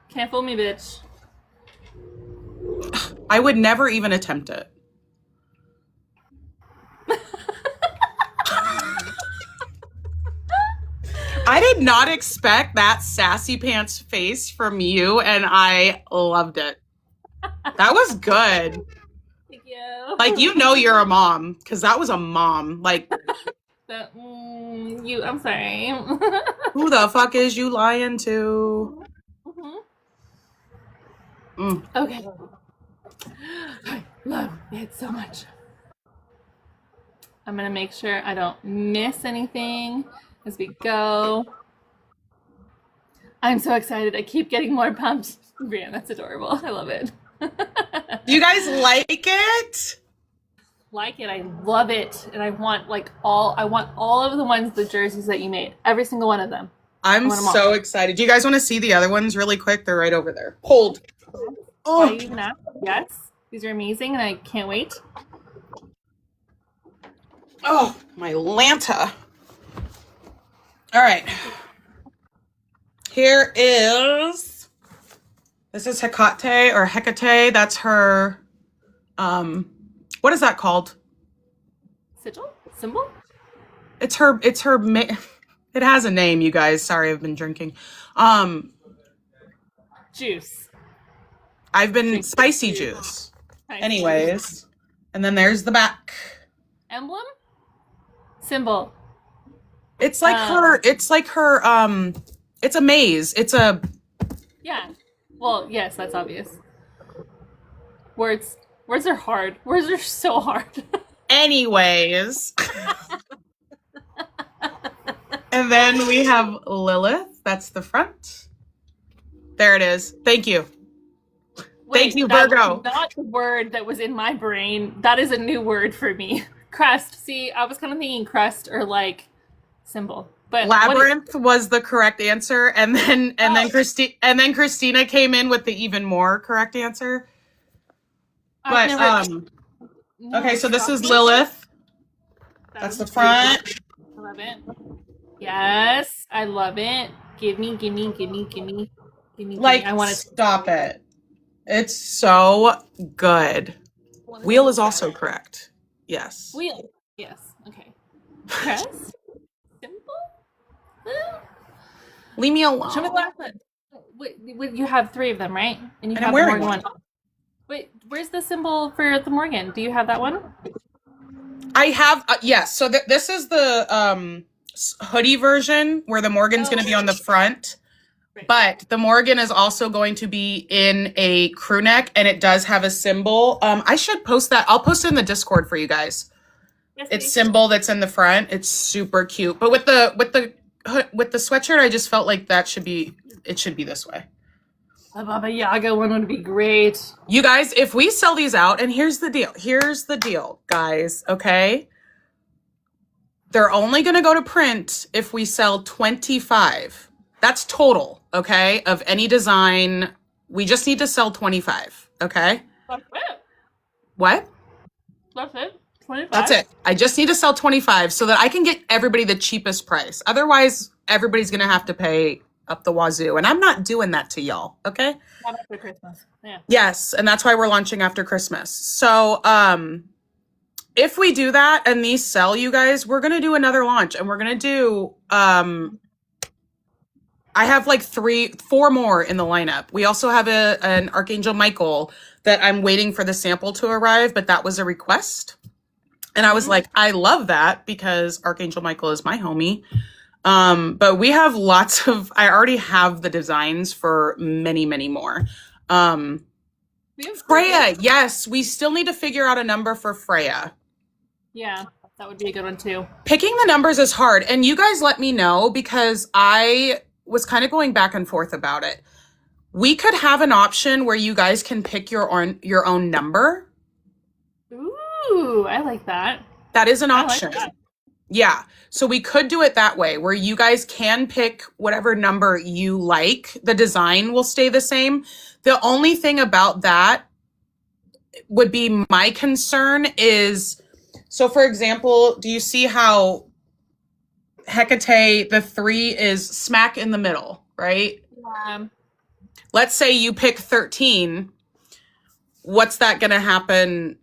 Can't fool me, bitch. I would never even attempt it. I did not expect that sassy pants face from you, and I loved it. That was good. Thank you. Like, you know you're a mom, because that was a mom. Like, I'm sorry. who the fuck is you lying to? Okay. I love it so much. I'm gonna make sure I don't miss anything as we go. I'm so excited. I keep getting more pumped. Brian, that's adorable. I love it. Do you guys like it? Like it. I love it. And I want all of the ones, the jerseys that you made. Every single one of them. I'm so excited. Do you guys want to see the other ones really quick? They're right over there. Hold. Oh, you even asked? Yes. These are amazing and I can't wait. Oh, my Lanta. All right. Here is, this is Hecate or Hecate. That's her, what is that called? Sigil? Symbol? It has a name, you guys. Sorry, I've been drinking. Juice. I've been spicy juice. Anyways, and then there's the back. Emblem? Symbol. It's like it's a maze. Yeah. Well, yes, that's obvious. Words are hard. Words are so hard. Anyways. And then we have Lilith. That's the front. There it is. Thank you. Thank you, Virgo. That was not the word that was in my brain. That is a new word for me. Crest. See, I was kind of thinking crest or like symbol. But Labyrinth was the correct answer, and then Christina came in with the even more correct answer. But okay, so this is Lilith. That's the front. I love it. Yes, I love it. Give me. Like, I want to stop it. It's so good. Wheel is also correct. Yes. Wheel. Yes. Okay. Crest. Leave me alone. Show me the last one. Wait, you have 3 of them, right? And you have I'm the wearing Morgan one. Wait, where's the symbol for the Morgan? Do you have that one? I have, yes. So this is the hoodie version where the Morgan's going to be on the front. Right. But the Morgan is also going to be in a crew neck, and it does have a symbol. I should post that. I'll post it in the Discord for you guys. Yes, it's symbol that's in the front. It's super cute. But with the sweatshirt, I just felt like it should be this way. The Baba Yaga one would be great. You guys, if we sell these out, and here's the deal, guys, okay? They're only going to go to print if we sell 25. That's total, okay, of any design. We just need to sell 25, okay? That's it. What? That's it. 25? That's it. I just need to sell 25 so that I can get everybody the cheapest price. Otherwise, everybody's going to have to pay up the wazoo. And I'm not doing that to y'all, okay? Not after Christmas. Yeah. Yes, and that's why we're launching after Christmas. So, if we do that and these sell, you guys, we're going to do another launch. And we're going to do I have like 4 more in the lineup. We also have an Archangel Michael that I'm waiting for the sample to arrive, but that was a request. And I was like, I love that because Archangel Michael is my homie. But we have lots of, I already have the designs for many, many more. Freya, yes, we still need to figure out a number for Freya. Yeah, that would be a good one too. Picking the numbers is hard, and you guys let me know because I was kind of going back and forth about it. We could have an option where you guys can pick your own number. Ooh, I like that. That is an option. Yeah. So we could do it that way where you guys can pick whatever number you like. The design will stay the same. The only thing about that would be my concern is, so for example, do you see how Hecate, the 3 is smack in the middle, right? Let's say you pick 13. What's that going to happen?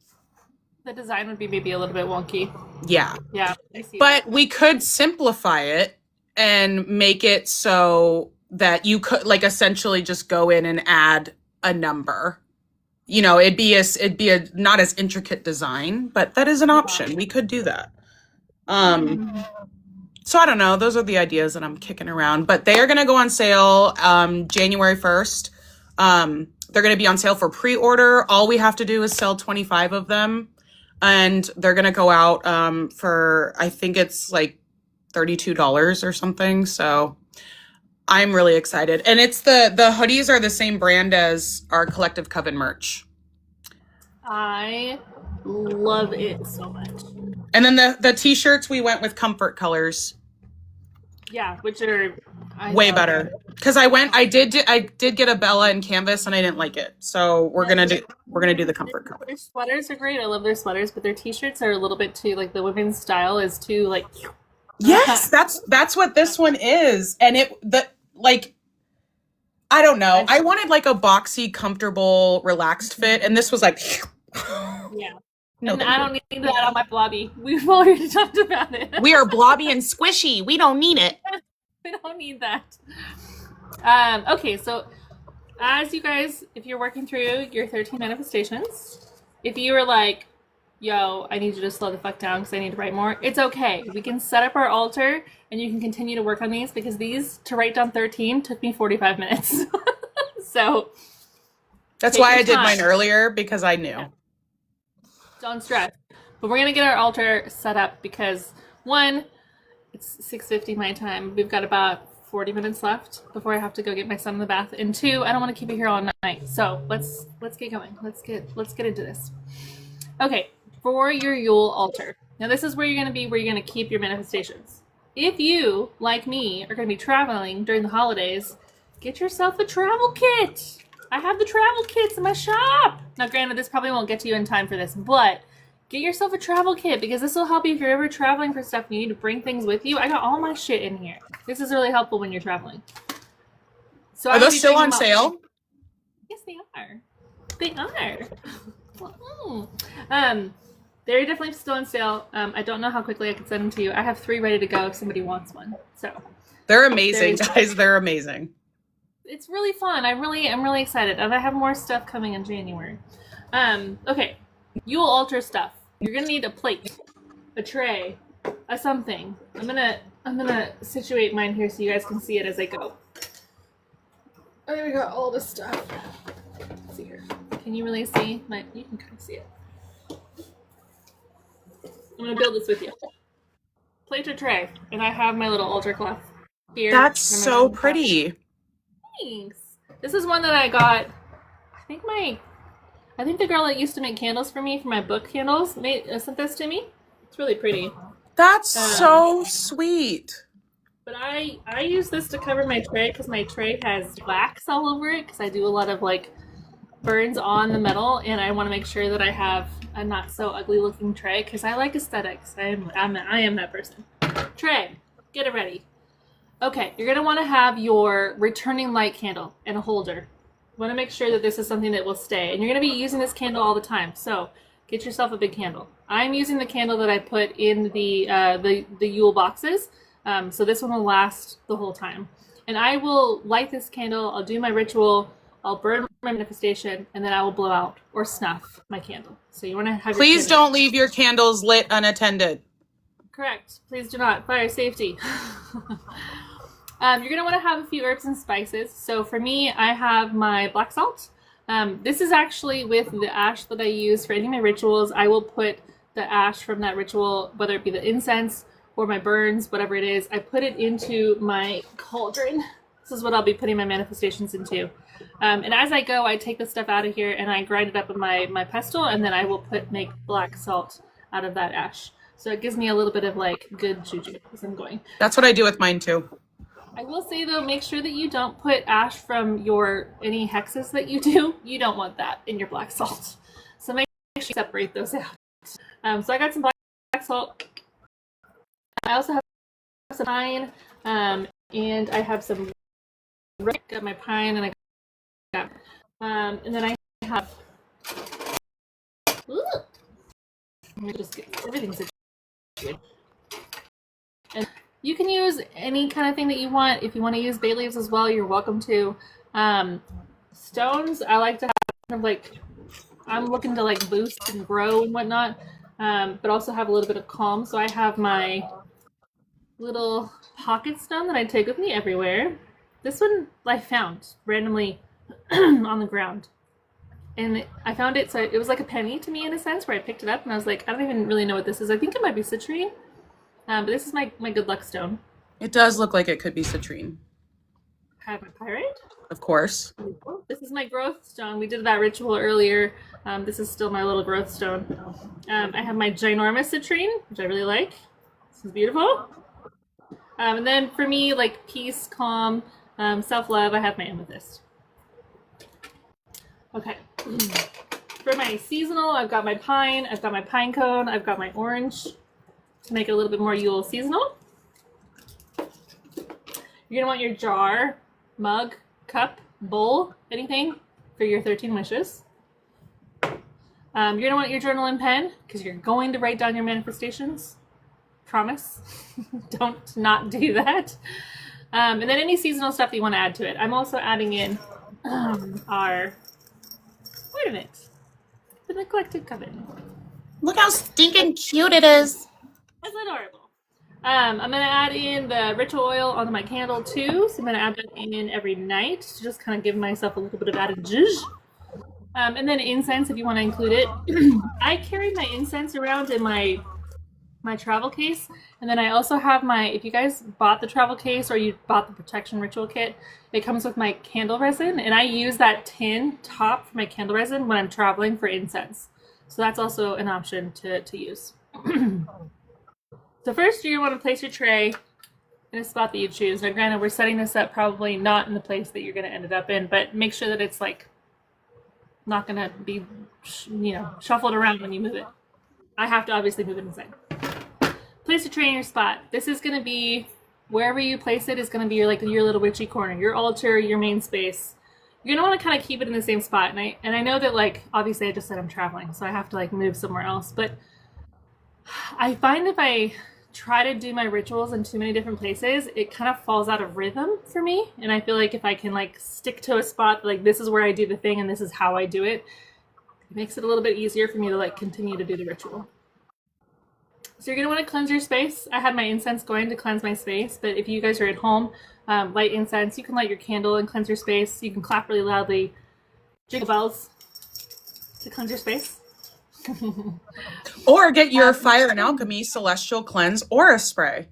The design would be maybe a little bit wonky. Yeah. Yeah. I see but that. We could simplify it and make it so that you could like essentially just go in and add a number. You know, it'd be a not as intricate design, but that is an option. We could do that. So I don't know. Those are the ideas that I'm kicking around, but they are going to go on sale January 1st. They're going to be on sale for pre-order. All we have to do is sell 25 of them. And they're going to go out for, I think it's like $32 or something. So I'm really excited. And it's the hoodies are the same brand as our Collective Coven merch. I love it so much. And then the t-shirts, we went with comfort colors. Yeah, which are way better. Because I did get a Bella and canvas and I didn't like it. So we're gonna do the comfort color. Their sweaters are great. I love their sweaters, but their t-shirts are a little bit too like the women's style is too like. Yes, that's what this one is, and I don't know. I wanted like a boxy, comfortable, relaxed fit, and this was like. Yeah. No, and I don't need that on my blobby. We've already talked about it. We are blobby and squishy. We don't need it. We don't need that. Okay, so as you guys, if you're working through your 13 manifestations, if you were like, yo, I need you to slow the fuck down because I need to write more, it's okay. We can set up our altar and you can continue to work on these because these, to write down 13, took me 45 minutes. So that's why I did mine earlier because I knew. Yeah. Don't stress. But we're going to get our altar set up because, one, it's 6:50 my time. We've got about 40 minutes left before I have to go get my son in the bath. And two, I don't want to keep you here all night. So let's get going. Let's get into this. Okay, for your Yule altar. Now this is where you're going to be, where you're going to keep your manifestations. If you, like me, are going to be traveling during the holidays, get yourself a travel kit. I have the travel kits in my shop. Now, granted, this probably won't get to you in time for this, but get yourself a travel kit because this will help you if you're ever traveling for stuff and you need to bring things with you. I got all my shit in here. This is really helpful when you're traveling. So are those still on sale? Yes, they are. They are. They're definitely still on sale. I don't know how quickly I can send them to you. I have 3 ready to go if somebody wants one. So they're amazing, guys. They're amazing. It's really fun. I'm really excited. And I have more stuff coming in January. Okay. Yule altar stuff. You're gonna need a plate, a tray, a something. I'm gonna situate mine here so you guys can see it as I go. Okay, we got all this stuff. Let's see here. Can you really see? You can kind of see it. I'm gonna build this with you. Plate or tray, and I have my little altar cloth here. That's so pretty. Thanks. This is one that I got. I think the girl that used to make candles for me for my book candles sent this to me. It's really pretty. That's so sweet. But I use this to cover my tray because my tray has wax all over it because I do a lot of like burns on the metal and I want to make sure that I have a not so ugly looking tray because I like aesthetics. I am that person. Tray, get it ready. Okay, you're gonna want to have your returning light candle and a holder. You want to make sure that this is something that will stay, and you're gonna be using this candle all the time. So get yourself a big candle. I'm using the candle that I put in the Yule boxes, so this one will last the whole time. And I will light this candle, I'll do my ritual, I'll burn my manifestation, and then I will blow out or snuff my candle. So you want to have Please don't leave your candles lit unattended. Correct. Please do not. Fire safety. You're going to want to have a few herbs and spices. So for me, I have my black salt. This is actually with the ash that I use for any of my rituals. I will put the ash from that ritual, whether it be the incense or my burns, whatever it is, I put it into my cauldron. This is what I'll be putting my manifestations into. And as I go, I take the stuff out of here and I grind it up in my pestle, and then I will make black salt out of that ash. So it gives me a little bit of like good juju as I'm going. That's what I do with mine too. I will say though, make sure that you don't put ash from any hexes that you do. You don't want that in your black salt. So make sure you separate those out. So I got some black salt. I also have some pine, and I have some got my pine, and I got, and then I have. Ooh, let me just get everything's situated. And you can use any kind of thing that you want. If you want to use bay leaves as well, you're welcome to. Stones, I like to have kind of like, I'm looking to like boost and grow and whatnot, but also have a little bit of calm. So I have my little pocket stone that I take with me everywhere. This one I found randomly on the ground. And I found it, so it was like a penny to me in a sense, where I picked it up and I was like, I don't even really know what this is. I think it might be citrine. But this is my good luck stone. It does look like it could be citrine. I have my pyrite. Of course. This is my growth stone. We did that ritual earlier. This is still my little growth stone. I have my ginormous citrine, which I really like. This is beautiful. And then for me, like peace, calm, self-love, I have my amethyst. Okay. For my seasonal, I've got my pine, I've got my pine cone, I've got my orange to make it a little bit more Yule seasonal. You're gonna want your jar, mug, cup, bowl, anything for your 13 wishes. You're gonna want your journal and pen because you're going to write down your manifestations. Promise. Don't not do that. And then any seasonal stuff that you want to add to it. I'm also adding in our, wait a minute, the neglected coven. Look how stinking cute it is. That's adorable. I'm going to add in the ritual oil onto my candle too. So I'm going to add that in every night to just kind of give myself a little bit of added zhuzh. And then incense if you want to include it. I carry my incense around in my travel case, and then I also have if you guys bought the travel case or you bought the protection ritual kit, it comes with my candle resin, and I use that tin top for my candle resin when I'm traveling for incense. So that's also an option to use. So first you're going to want to place your tray in a spot that you choose. Now granted, we're setting this up probably not in the place that you're going to end it up in, but make sure that it's like not going to be, shuffled around when you move it. I have to obviously move it inside. Place your tray in your spot. This is going to be, wherever you place it is going to be your little witchy corner, your altar, your main space. You're going to want to kind of keep it in the same spot. And I know that obviously I just said I'm traveling, so I have to move somewhere else. But I find if I try to do my rituals in too many different places, it kind of falls out of rhythm for me. And I feel like if I can stick to a spot, this is where I do the thing and this is how I do it, it makes it a little bit easier for me to continue to do the ritual. So you're going to want to cleanse your space. I had my incense going to cleanse my space, but if you guys are at home, light incense. You can light your candle and cleanse your space. You can clap really loudly, jingle bells to cleanse your space. Or get your Fire and Alchemy Celestial Cleanse Aura Spray.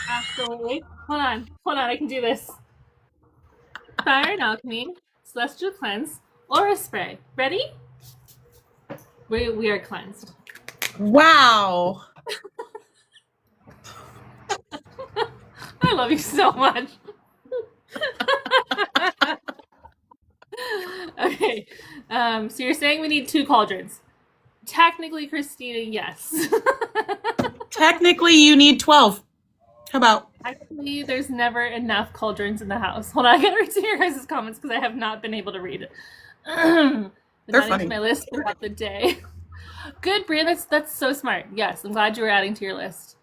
Absolutely. Hold on, I can do this. Fire and Alchemy Celestial Cleanse Aura Spray. Ready? We are cleansed. Wow. I love you so much. Okay. So you're saying we need 2 cauldrons. Technically, Christina, yes. Technically, you need 12. How about? Actually, there's never enough cauldrons in the house. Hold on, I gotta read some of your guys' comments because I have not been able to read it. They're funny. My list throughout the day. Good, Brian. That's so smart. Yes, I'm glad you were adding to your list.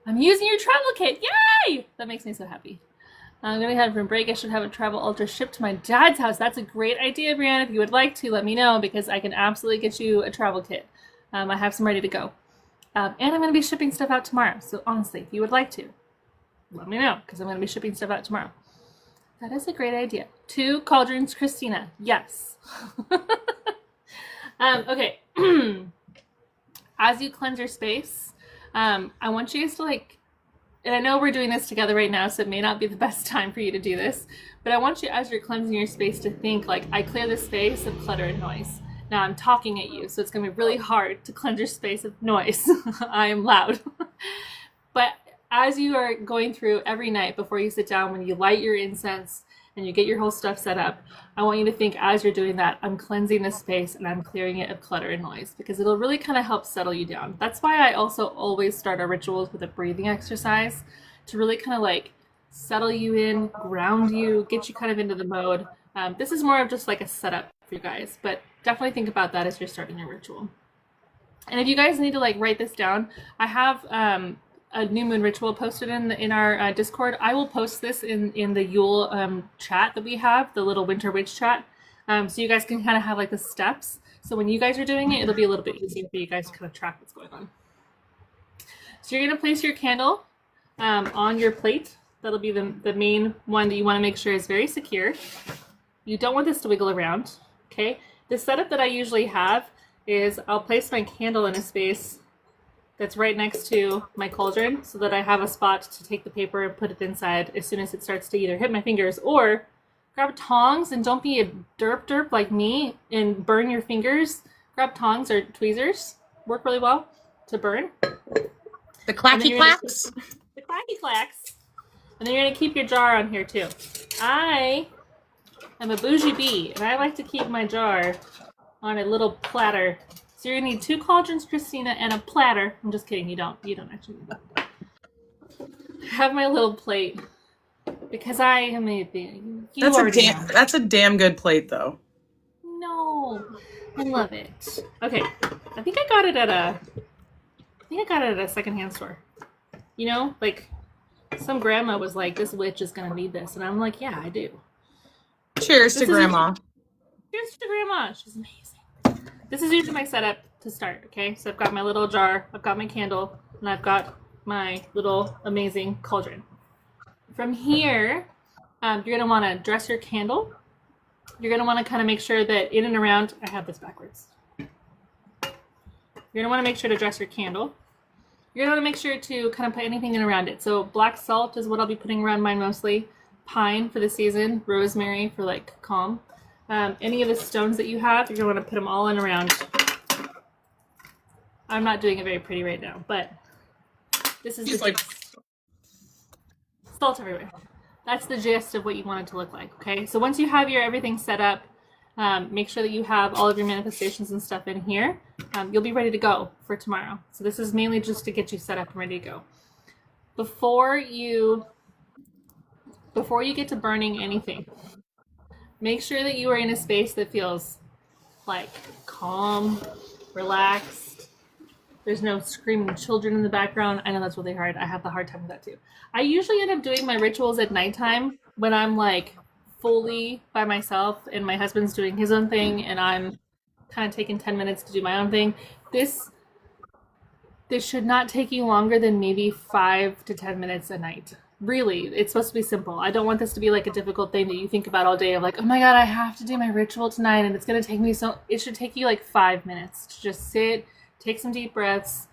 I'm using your travel kit. Yay! That makes me so happy. I'm gonna head from break. I should have a travel ultra shipped to my dad's house. That's a great idea, Brianna. If you would like to, let me know because I can absolutely get you a travel kit. I have some ready to go. And I'm gonna be shipping stuff out tomorrow. So honestly, if you would like to, let me know because I'm gonna be shipping stuff out tomorrow. That is a great idea. 2 cauldrons, Christina. Yes. Okay. As you cleanse your space, I want you guys to and I know we're doing this together right now, so it may not be the best time for you to do this, but I want you, as you're cleansing your space, to think I clear the space of clutter and noise. Now I'm talking at you, so it's gonna be really hard to cleanse your space of noise. I am loud. But as you are going through every night before you sit down, when you light your incense and you get your whole stuff set up, I want you to think as you're doing that, I'm cleansing this space and I'm clearing it of clutter and noise, because it'll really kind of help settle you down. That's why I also always start our rituals with a breathing exercise to really kind of settle you in, ground you, get you kind of into the mode. This is more of just a setup for you guys, but definitely think about that as you're starting your ritual. And if you guys need to write this down, I have a new moon ritual posted in our Discord. I will post this in the Yule chat that we have, the little winter witch chat, so you guys can kind of have the steps. So when you guys are doing it, it'll be a little bit easier for you guys to kind of track what's going on. So you're gonna place your candle on your plate. That'll be the main one that you want to make sure is very secure. You don't want this to wiggle around. Okay. The setup that I usually have is I'll place my candle in a space that's right next to my cauldron so that I have a spot to take the paper and put it inside as soon as it starts to either hit my fingers, or grab tongs and don't be a derp like me and burn your fingers. Grab tongs or tweezers, work really well to burn. The clacky clacks. The clacky clacks. And then you're gonna keep your jar on here too. I am a bougie bee and I like to keep my jar on a little platter. So you're gonna need 2 cauldrons, Christina, and a platter. I'm just kidding, you don't actually need that. I have my little plate because I am a thing. That's a damn good plate though. No, I love it. Okay, I think I got it at a secondhand store. You know, some grandma was like, "This witch is gonna need this," and I'm like, "Yeah, I do." Cheers to grandma. Cheers to grandma. She's amazing. This is usually my setup to start, okay? So I've got my little jar, I've got my candle, and I've got my little amazing cauldron. From here, you're gonna wanna dress your candle. You're gonna wanna kind of make sure that in and around, I have this backwards. You're gonna wanna make sure to dress your candle. You're gonna wanna make sure to kind of put anything in around it. So black salt is what I'll be putting around mine mostly. Pine for the season, rosemary for calm. Any of the stones that you have, you're going to want to put them all in around. I'm not doing it very pretty right now, but this is salt everywhere. That's the gist of what you want it to look like, okay? So once you have your everything set up, make sure that you have all of your manifestations and stuff in here. You'll be ready to go for tomorrow. So this is mainly just to get you set up and ready to go. Before you get to burning anything, make sure that you are in a space that feels calm, relaxed. There's no screaming children in the background. I know that's really hard. I have the hard time with that too. I usually end up doing my rituals at nighttime when I'm fully by myself and my husband's doing his own thing and I'm kind of taking 10 minutes to do my own thing. This should not take you longer than maybe 5 to 10 minutes a night. Really, it's supposed to be simple. I don't want this to be a difficult thing that you think about all day of oh my god, I have to do my ritual tonight and it's going to take me so... It should take you 5 minutes to just sit, take some deep breaths,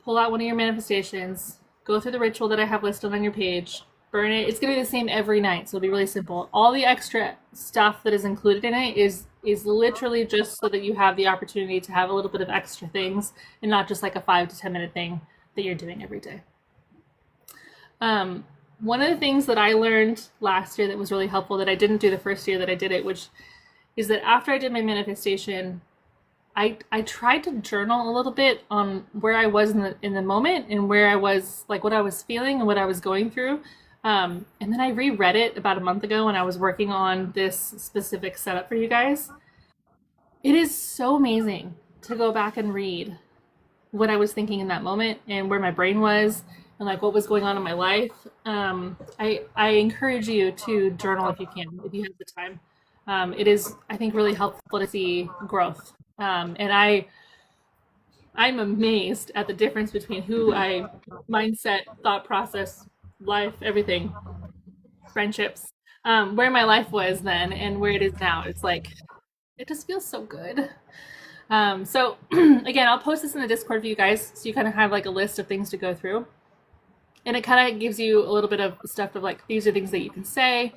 pull out one of your manifestations, go through the ritual that I have listed on your page, burn it. It's going to be the same every night, so it'll be really simple. All the extra stuff that is included in it is literally just so that you have the opportunity to have a little bit of extra things and not just a 5 to 10 minute thing that you're doing every day. One of the things that I learned last year that was really helpful that I didn't do the first year that I did it, which is that after I did my manifestation, I tried to journal a little bit on where I was in the moment and where I was, what I was feeling and what I was going through. And then I reread it about a month ago when I was working on this specific setup for you guys. It is so amazing to go back and read what I was thinking in that moment and where my brain was and like what was going on in my life. I encourage you to journal if you can, if you have the time. It is, I think, really helpful to see growth. And I'm amazed at the difference between who I mindset, thought process, life, everything, friendships, where my life was then and where it is now. It's like it just feels so good. So again, I'll post this in the Discord for you guys, so you kind of have like a list of things to go through, and it kind of gives you a little bit of stuff of like these are things that you can say.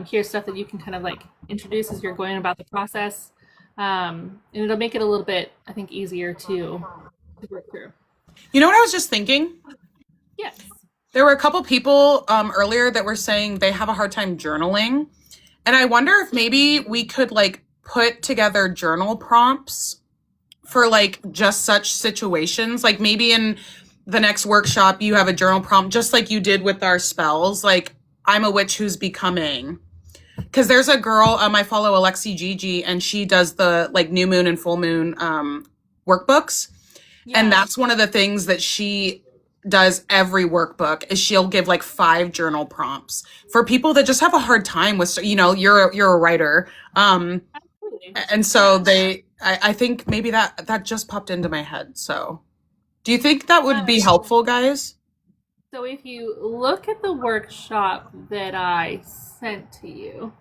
Here's stuff that you can kind of like introduce as you're going about the process, and it'll make it a little bit, I think, easier to work through. You know what I was just thinking? Yes. There were a couple people earlier that were saying they have a hard time journaling. And I wonder if maybe we could like put together journal prompts for like just such situations. Like maybe in the next workshop, you have a journal prompt, just like you did with our spells. Like, I'm a witch who's becoming. Because there's a girl, I follow Alexi Gigi, and she does the like new moon and full moon workbooks. Yeah. And that's one of the things that she does every workbook is she'll give like 5 journal prompts for people that just have a hard time with, you know, you're a writer. And so I think maybe that just popped into my head. So do you think that would be helpful, guys? So if you look at the workshop that I sent to you,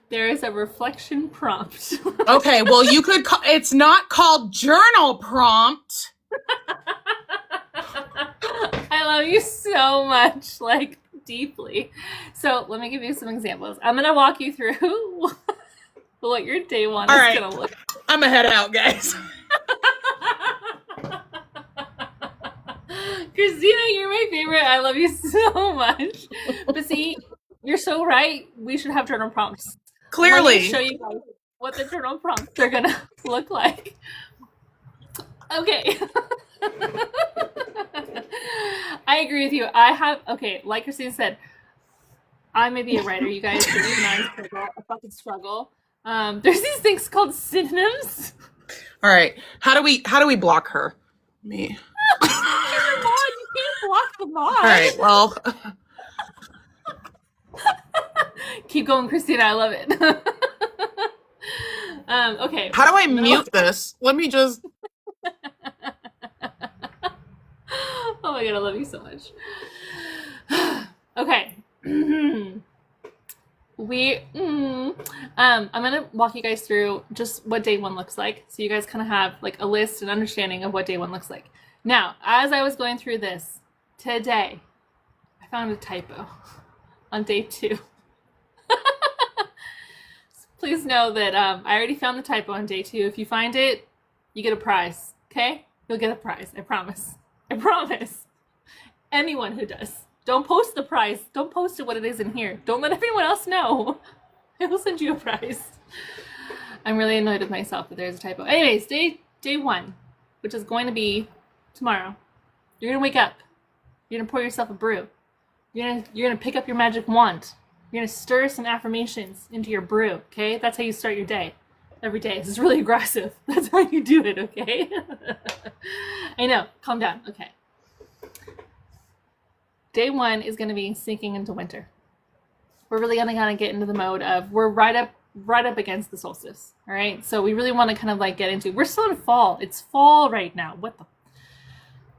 there is a reflection prompt. Okay, well, you could it's not called journal prompt. I love you so much, like deeply. So let me give you some examples. I'm gonna walk you through what your day one is gonna look like. I'm gonna head out, guys. Christina, you're my favorite. I love you so much. But see, you're so right. We should have journal prompts. Clearly. Let me show you guys what the journal prompts are gonna look like. Okay. I agree with you. Like Christina said, I may be a writer, you guys, but even I struggle, a fucking struggle. There's these things called synonyms. All right. How do we block her? Me. She's a mod. You can't block the mod. All right. Well. Keep going, Christina. I love it. Okay. How do I mute this? Let me just. Oh my god, I love you so much. Okay. I'm gonna walk you guys through just what day one looks like, so you guys kind of have like a list and understanding of what day one looks like. Now, as I was going through this today, I found a typo on day 2. Please know that I already found the typo on day 2. If you find it, you get a prize. Okay? You'll get a prize. I promise. I promise. Anyone who does. Don't post the prize. Don't post it what it is in here. Don't let everyone else know. I will send you a prize. I'm really annoyed with myself that there's a typo. Anyways, day 1, which is going to be tomorrow. You're gonna wake up. You're gonna pour yourself a brew. You're gonna pick up your magic wand. You're gonna stir some affirmations into your brew. Okay, that's how you start your day. Every day. This is really aggressive. That's how you do it. Okay. I know. Calm down. Okay. Day 1 is going to be sinking into winter. We're really going to kind of get into the mode of we're right up against the solstice. All right. So we really want to kind of like get into, we're still in fall. It's fall right now. We're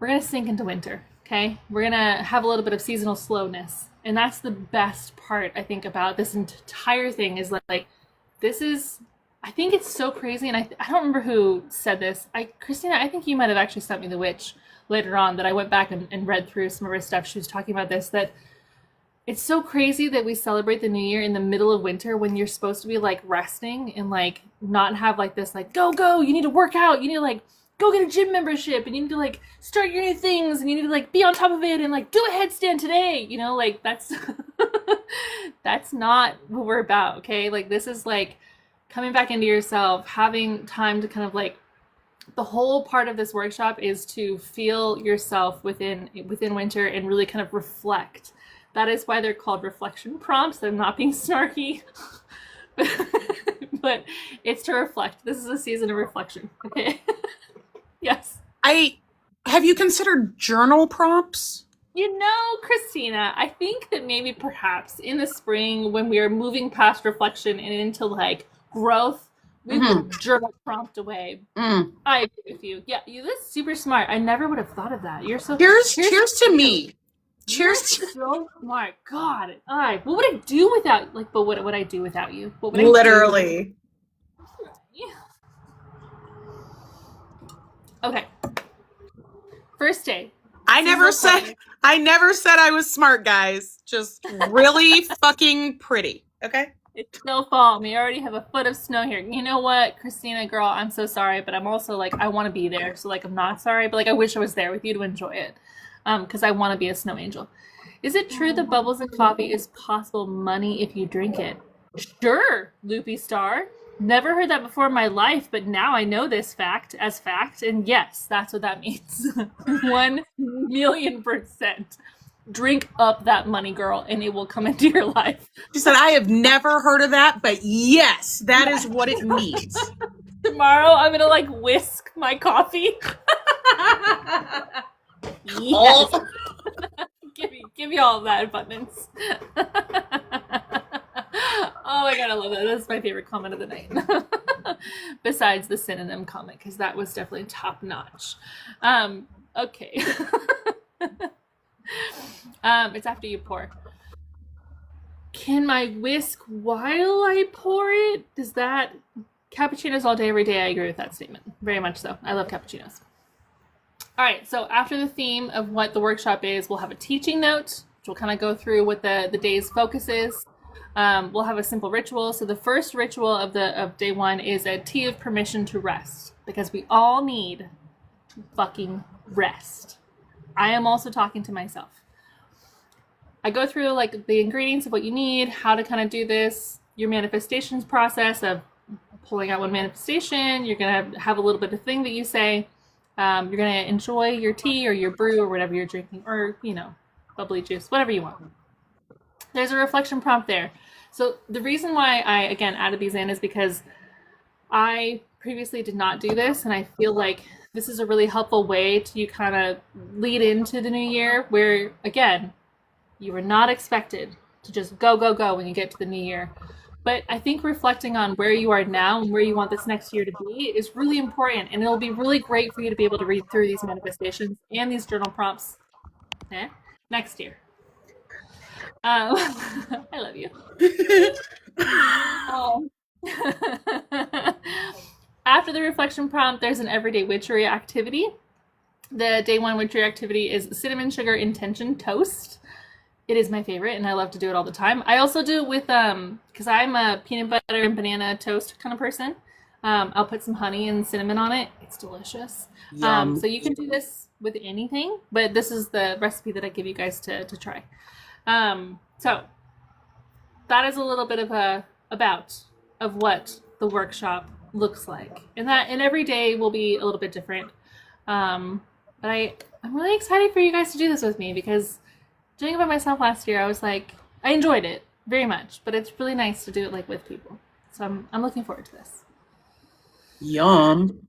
going to sink into winter. Okay. We're going to have a little bit of seasonal slowness. And that's the best part, I think, about this entire thing is like this is, I think it's so crazy. And I don't remember who said this. Christina, I think you might have actually sent me the witch later on that I went back and read through some of her stuff. She was talking about this, that it's so crazy that we celebrate the new year in the middle of winter when you're supposed to be like resting and like not have like this like go you need to work out, you need to like go get a gym membership, and you need to like start your new things, and you need to like be on top of it and like do a headstand today, you know, like that's that's not what we're about. Okay, like this is like coming back into yourself, having time to kind of like, the whole part of this workshop is to feel yourself within winter and really kind of reflect. That is why they're called reflection prompts. They're not being snarky, but it's to reflect. This is a season of reflection. Okay. Yes. I Have you considered journal prompts? You know, Christina, I think that maybe perhaps in the spring when we are moving past reflection and into like growth, we will journal prompt away. I agree with you. Yeah, that's super smart. I never would have thought of that. You're so Cheers to me. Cheers to so smart. God. All right. What would I do without what would I do without you? What would I literally. Yeah. Okay. First day. I never said I was smart, guys. Just really fucking pretty. Okay? It's still fall. We already have a foot of snow here. You know what, Christina, girl, I'm so sorry, but I'm also like, I want to be there. So like, I'm not sorry, but like, I wish I was there with you to enjoy it. Because I want to be a snow angel. Is it true that bubbles in coffee is possible money if you drink it? Sure, Loopy Star. Never heard that before in my life, but now I know this fact as fact, and yes, that's what that means. 1,000,000%. Drink up that money, girl, and it will come into your life. She said, I have never heard of that, but yes, that is what it means. Tomorrow, I'm gonna like whisk my coffee. Yes. give me all of that, abundance. Oh my god, I love that. That's my favorite comment of the night. Besides the synonym comment, because that was definitely top notch. Okay. It's after you pour. Can my whisk while I pour it? Does that cappuccinos all day, every day? I agree with that statement. Very much so. I love cappuccinos. All right, so after the theme of what the workshop is, we'll have a teaching note, which will kind of go through what the day's focus is. We'll have a simple ritual. So the first ritual of day one is a tea of permission to rest, because we all need to fucking rest. I am also talking to myself. I go through like the ingredients of what you need, how to kind of do this, your manifestations process of pulling out one manifestation. You're going to have a little bit of thing that you say. You're going to enjoy your tea or your brew or whatever you're drinking, or, bubbly juice, whatever you want. There's a reflection prompt there. So the reason why I, again, added these in is because I previously did not do this, and I feel like this is a really helpful way to kind of lead into the new year where, again, you are not expected to just go when you get to the new year. But I think reflecting on where you are now and where you want this next year to be is really important. And it'll be really great for you to be able to read through these manifestations and these journal prompts next year. I love you. After the reflection prompt, there's an everyday witchery activity. The day one witchery activity is cinnamon sugar intention toast. It is my favorite, and I love to do it all the time. I also do it with, because I'm a peanut butter and banana toast kind of person. I'll put some honey and cinnamon on it. It's delicious. So you can do this with anything, but this is the recipe that I give you guys to try. So that is a little bit of of what the workshop looks like. And every day will be a little bit different. But I'm really excited for you guys to do this with me, because doing it by myself last year, I was like, I enjoyed it very much, but it's really nice to do it like with people. So I'm looking forward to this. Yum.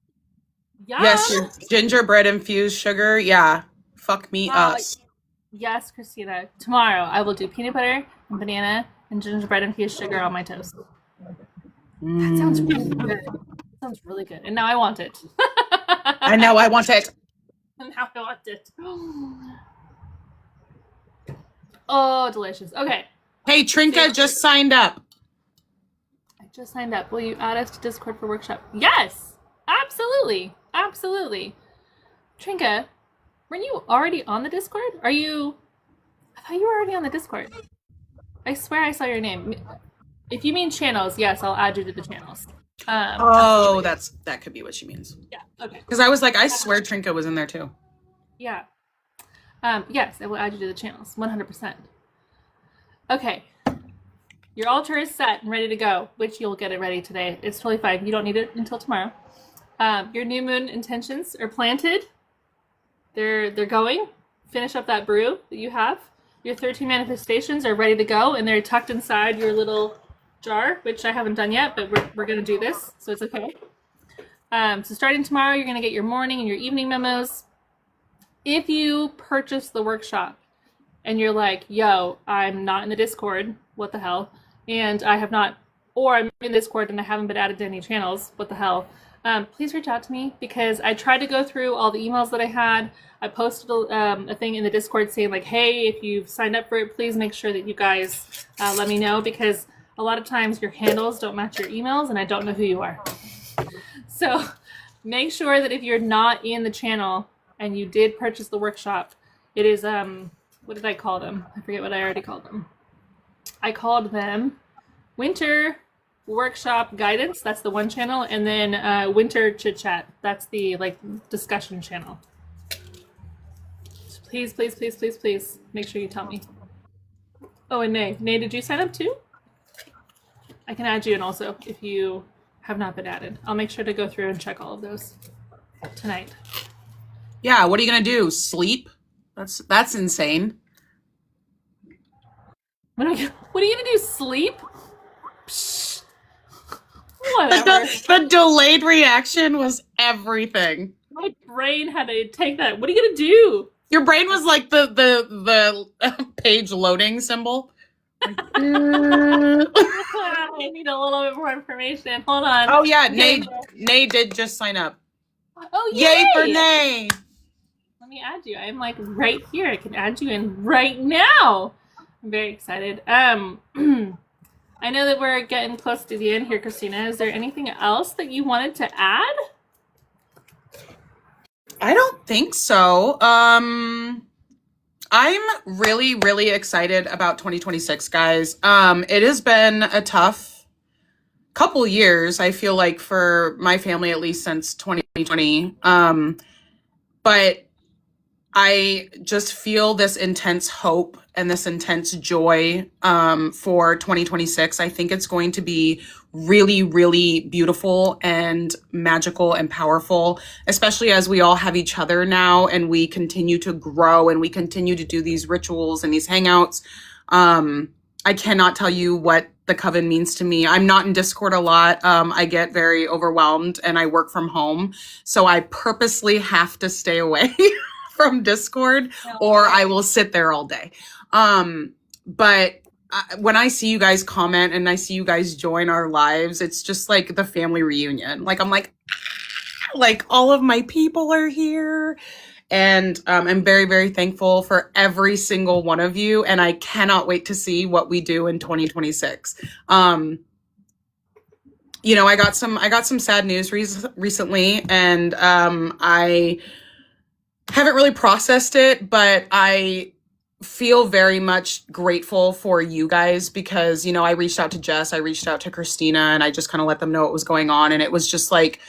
Yes, your gingerbread infused sugar. Yeah. Fuck me up. Yes, Christina. Tomorrow I will do peanut butter and banana and gingerbread infused sugar on my toast. That sounds really good. That sounds really good. And now I want it. I know I want it. And now I want it. Oh, delicious. Okay. Hey, Trinka just signed up. I just signed up. Will you add us to Discord for workshop? Yes, absolutely. Absolutely. Trinka, weren't you already on the Discord? I thought you were already on the Discord. I swear I saw your name. If you mean channels, yes, I'll add you to the channels. That could be what she means. Yeah, okay. Because I was like, I swear Trinka was in there too. Yeah. Yes, I will add you to the channels, 100%. Okay. Your altar is set and ready to go, which you'll get it ready today. It's totally fine. You don't need it until tomorrow. Your new moon intentions are planted. They're going. Finish up that brew that you have. Your 13 manifestations are ready to go, and they're tucked inside your little jar, which I haven't done yet, but we're going to do this, so it's okay. So starting tomorrow, you're going to get your morning and your evening memos. if you purchase the workshop and you're like, yo, I'm not in the Discord, what the hell? And I have not, or I'm in Discord and I haven't been added to any channels, what the hell? Please reach out to me, because I tried to go through all the emails that I had. I posted a thing in the Discord saying like, hey, if you've signed up for it, please make sure that you guys let me know, because a lot of times your handles don't match your emails and I don't know who you are. So make sure that if you're not in the channel and you did purchase the workshop, it is, what did I call them? I forget what I already called them. I called them Winter Workshop Guidance. That's the one channel. And then Winter Chit Chat. That's the like discussion channel. So please, please, please, please, please make sure you tell me. Oh, and Nay. Nay, did you sign up too? I can add you in also if you have not been added. I'll make sure to go through and check all of those tonight. Yeah, what are you gonna do? Sleep? That's insane. What are you gonna do? Sleep? Psh. Whatever. The delayed reaction was everything. My brain had to take that. What are you gonna do? Your brain was like the page loading symbol. I need a little bit more information. Hold on. Oh yeah, Nay did just sign up. Oh yay! Yay for Nay! Let me add you. I'm like right here. I can add you in right now. I'm very excited. I know that we're getting close to the end here, Christina. Is there anything else that you wanted to add? I don't think so. I'm really, really excited about 2026, guys. It has been a tough couple years, I feel like, for my family, at least since 2020. But I just feel this intense hope and this intense joy for 2026. I think it's going to be really, really beautiful and magical and powerful, especially as we all have each other now and we continue to grow and we continue to do these rituals and these hangouts. I cannot tell you what the coven means to me. I'm not in Discord a lot. I get very overwhelmed and I work from home. So I purposely have to stay away from Discord or I will sit there all day. But when I see you guys comment and I see you guys join our lives, it's just like the family reunion. Like I'm like all of my people are here. And I'm very, very thankful for every single one of you. And I cannot wait to see what we do in 2026. You know, I got some sad news recently, and I haven't really processed it, but I feel very much grateful for you guys because, you know, I reached out to Jess, I reached out to Christina, and I just kind of let them know what was going on. And it was just like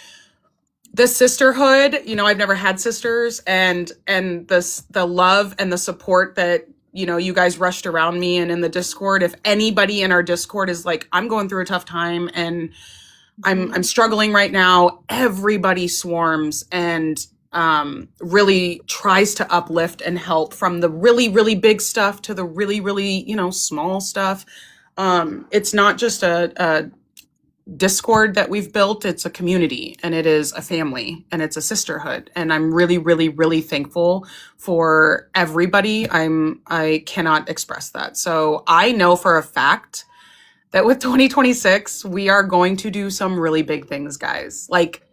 the sisterhood, you know, I've never had sisters, and the love and the support that, you know, you guys rushed around me and in the Discord. If anybody in our Discord is like, I'm going through a tough time and I'm struggling right now, everybody swarms and really tries to uplift and help, from the really, really big stuff to the really, really, you know, small stuff. It's not just a Discord that we've built, it's a community and it is a family and it's a sisterhood. And I'm really, really, really thankful for everybody. I cannot express that. So I know for a fact that with 2026, we are going to do some really big things, guys. Like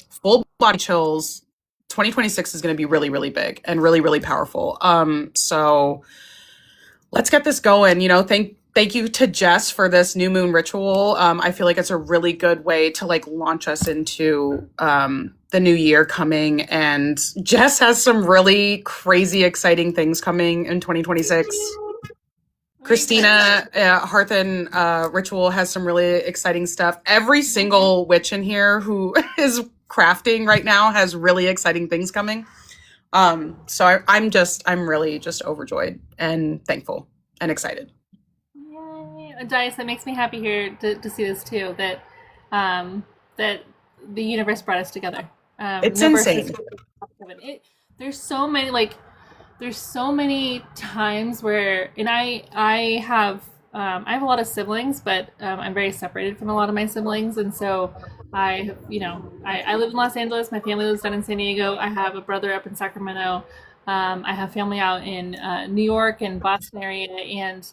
full body chills. 2026 is going to be really, really big and really, really powerful. So let's get this going. You know, thank you to Jess for this new moon ritual. I feel like it's a really good way to like launch us into the new year coming. And Jess has some really crazy, exciting things coming in 2026. Christina, Hearth and Ritual has some really exciting stuff. Every single witch in here who is crafting right now has really exciting things coming. So I'm really just overjoyed and thankful and excited. Yay. Dice, that makes me happy here to see this too, that that the universe brought us together. It's insane. There's so many times where, and I have a lot of siblings, but I'm very separated from a lot of my siblings, and so I live in Los Angeles. My family lives down in San Diego. I have a brother up in Sacramento. I have family out in New York and Boston area, and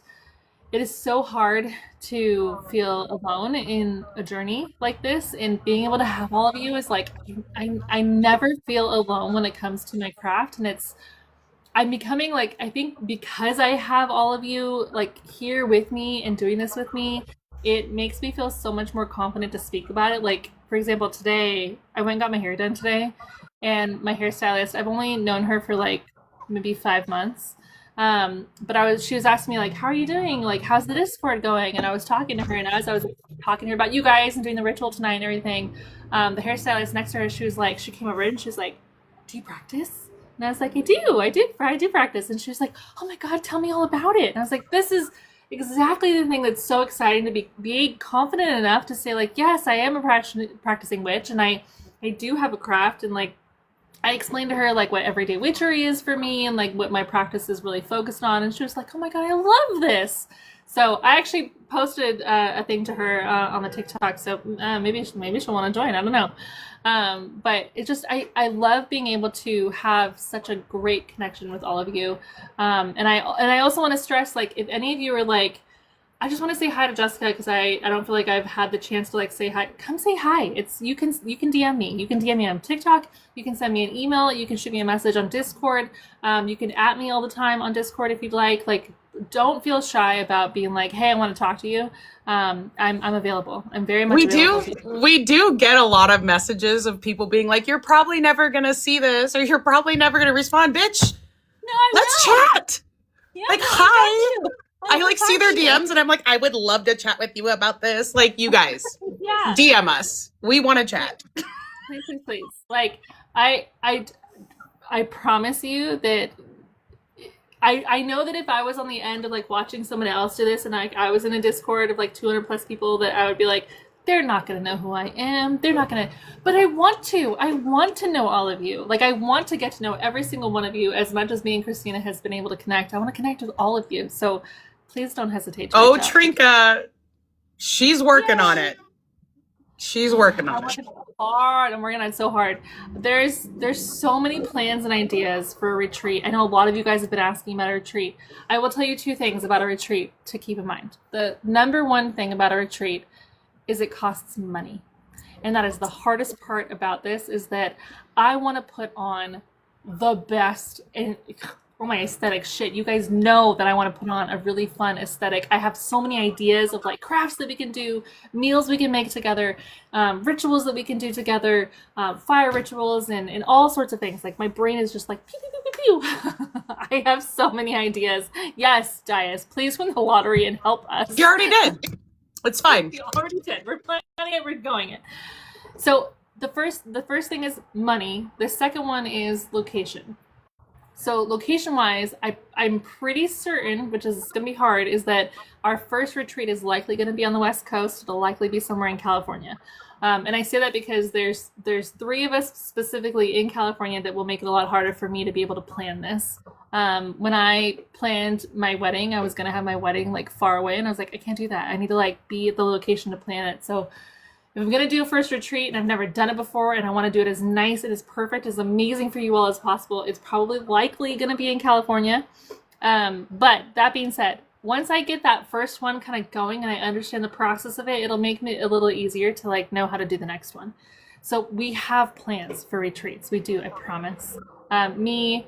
it is so hard to feel alone in a journey like this, and being able to have all of you is like I never feel alone when it comes to my craft, and I'm becoming like, I think because I have all of you like here with me and doing this with me, it makes me feel so much more confident to speak about it. Like, for example, today I went and got my hair done today, and my hairstylist, I've only known her for like maybe 5 months. But she was asking me like, how are you doing? Like, how's the Discord going? And I was talking to her, and as I was talking to her about you guys and doing the ritual tonight and everything, the hairstylist next to her, she came over and she was like, do you practice? And I was like, I do practice. And she was like, oh my God, tell me all about it. And I was like, this is exactly the thing that's so exciting, to be confident enough to say like, yes, I am a practicing witch, and I do have a craft. And like, I explained to her like what everyday witchery is for me and like what my practice is really focused on. And she was like, oh my God, I love this. So I actually posted a thing to her on the TikTok. So maybe she'll want to join. I don't know. But it's just, I love being able to have such a great connection with all of you. And I also want to stress, like, if any of you are like, I just want to say hi to Jessica, because I don't feel like I've had the chance to like say hi. Come say hi. You can DM me. You can DM me on TikTok. You can send me an email. You can shoot me a message on Discord. You can at me all the time on Discord if you'd like. Like, don't feel shy about being like, hey, I want to talk to you. I'm available. I'm very much available. We do get a lot of messages of people being like, you're probably never gonna see this, or you're probably never gonna respond. Bitch, no, I let's will. chat. Yeah, like, no, hi. I like talk see their to you. DMs and I'm like, I would love to chat with you about this. Like, you guys, Yeah. DM us. We want to chat. Please. Like, I promise you that I know that if I was on the end of like watching someone else do this, and I was in a Discord of like 200 plus people, that I would be like, they're not going to know who I am. They're not going to, but I want to know all of you. Like, I want to get to know every single one of you as much as me and Christina has been able to connect. I want to connect with all of you. So please don't hesitate to reach out. Trinka, she's working on it. She's working on it. I'm working on it so hard. There's so many plans and ideas for a retreat. I know a lot of you guys have been asking about a retreat. I will tell you 2 things about a retreat to keep in mind. The number one thing about a retreat is it costs money. And that is the hardest part about this, is that I want to put on the best and my aesthetic shit. You guys know that I want to put on a really fun aesthetic. I have so many ideas of like crafts that we can do, meals we can make together, rituals that we can do together, fire rituals, and all sorts of things. Like, my brain is just like pew, pew, pew, pew, pew. I have so many ideas. Yes, Dias, please win the lottery and help us. You already did. It's fine. We already did. We're planning it. We're going it. So the first thing is money. The second one is location. So location-wise, I'm pretty certain, which is going to be hard, is that our first retreat is likely going to be on the West Coast. It'll likely be somewhere in California. And I say that because there's 3 of us specifically in California that will make it a lot harder for me to be able to plan this. When I planned my wedding, I was going to have my wedding like far away, and I was like, I can't do that. I need to like be at the location to plan it. So if I'm going to do a first retreat and I've never done it before, and I want to do it as nice and as perfect, as amazing for you all as possible, it's probably likely going to be in California. But that being said, once I get that first one kind of going and I understand the process of it, it'll make me a little easier to like know how to do the next one. So we have plans for retreats. We do, I promise. Me,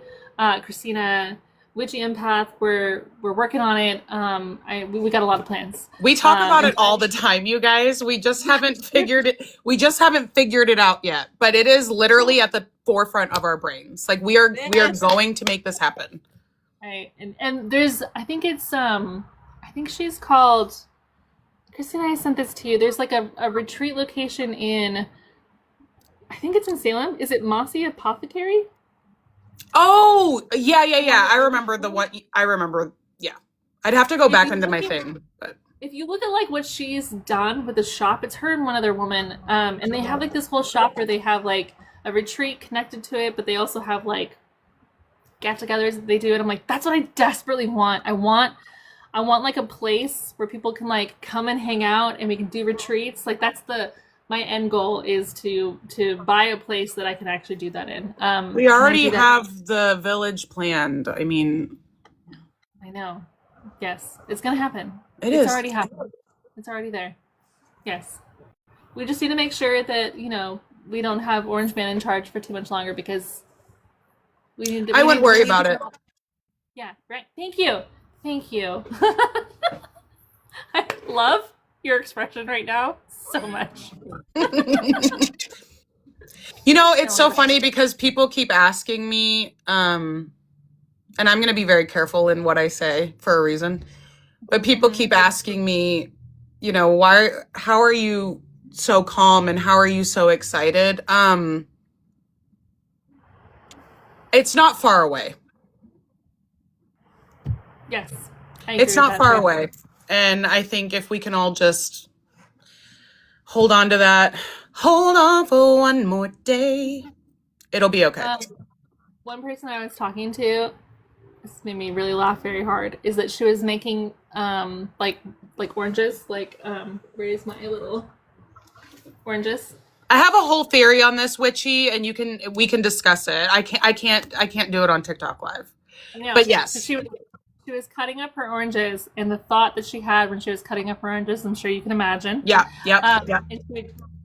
Christina, Witchy Empath, we're working on it. We got a lot of plans. We talk about it all the time, you guys. We just haven't figured it out yet. But it is literally at the forefront of our brains. Like, we are going to make this happen. Right. And there's, I think she's called, Christina, I sent this to you. There's like a retreat location in, I think it's in Salem. Is it Mossy Apothecary? Oh, yeah. I remember the one. Yeah. I'd have to go back into my thing. But if you look at like what she's done with the shop, it's her and one other woman. And they have like this whole shop where they have like a retreat connected to it, but they also have like get-togethers that they do. And I'm like, that's what I desperately want. I want like a place where people can like come and hang out and we can do retreats. Like, that's the my end goal is to buy a place that I can actually do that in. We already have the village planned. I mean, I know. Yes, it's gonna happen. It's already happened. It's already there. Yes. We just need to make sure that, we don't have Orange Man in charge for too much longer because I wouldn't worry about it. Yeah, right. Thank you. Thank you. I love your expression right now so much. It's so funny because people keep asking me, and I'm going to be very careful in what I say for a reason, but people keep asking me, how are you so calm and how are you so excited? It's not far away. Yes. It's not far away. And I think if we can all just hold on to that, hold on for one more day, it'll be okay. One person I was talking to, this made me really laugh very hard, is that she was making like oranges, where is my little oranges? I have a whole theory on this, Witchy, and we can discuss it. I can't do it on TikTok Live. No, but yes. So she was cutting up her oranges, and the thought that she had when she was cutting up her oranges, I'm sure you can imagine. Yeah. And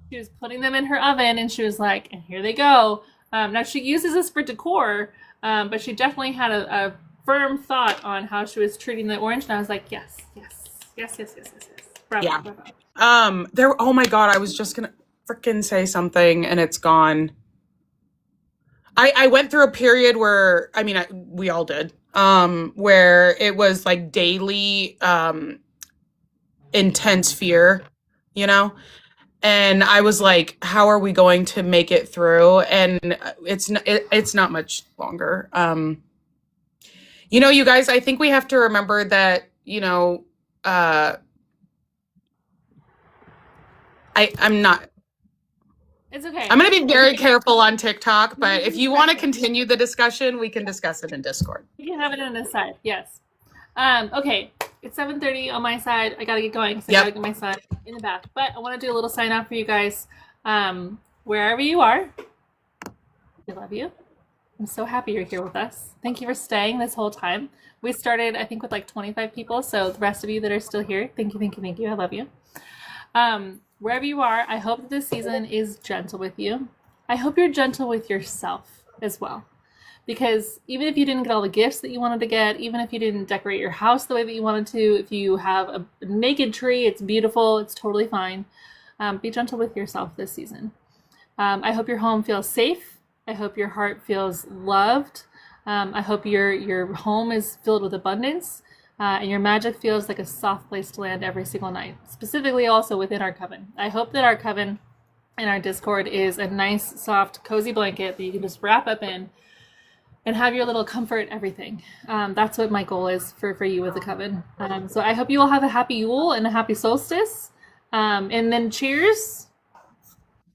she was putting them in her oven, and she was like, and here they go. Now she uses this for decor, but she definitely had a firm thought on how she was treating the orange, and I was like, yes. Bravo, yeah. Bravo. Oh my God, I was just gonna freaking say something and it's gone. I went through a period where, we all did, where it was like daily, intense fear, and I was like, how are we going to make it through? And it's not much longer. You guys, I think we have to remember that, I'm not. It's okay. I'm going to be very careful on TikTok, but if you want to continue the discussion, we can discuss it in Discord. We can have it on this side, yes. Okay, it's 7:30 on my side. I got to get going because I got to get my son in the bath. But I want to do a little sign off for you guys. Wherever you are, we love you. I'm so happy you're here with us. Thank you for staying this whole time. We started, I think, with like 25 people. So the rest of you that are still here, thank you. I love you. Wherever you are, I hope that this season is gentle with you. I hope you're gentle with yourself as well. Because even if you didn't get all the gifts that you wanted to get, even if you didn't decorate your house the way that you wanted to, if you have a naked tree, it's beautiful, it's totally fine. Be gentle with yourself this season. I hope your home feels safe. I hope your heart feels loved. I hope your home is filled with abundance. And your magic feels like a soft place to land every single night, specifically also within our coven. I hope that our coven and our Discord is a nice, soft, cozy blanket that you can just wrap up in and have your little comfort everything. That's what my goal is for you with the coven. So I hope you all have a happy Yule and a happy solstice. And then cheers,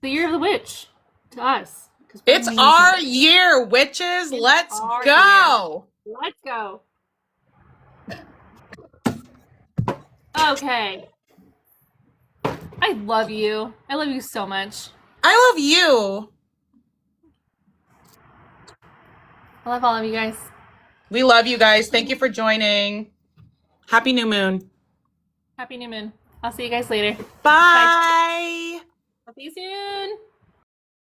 the year of the witch, to us. It's our year, witches. Let's go. Let's go. Okay. I love you. I love you so much. I love you. I love all of you guys. We love you guys. Thank you for joining. Happy new moon. Happy new moon. I'll see you guys later. Bye. Bye. See you soon.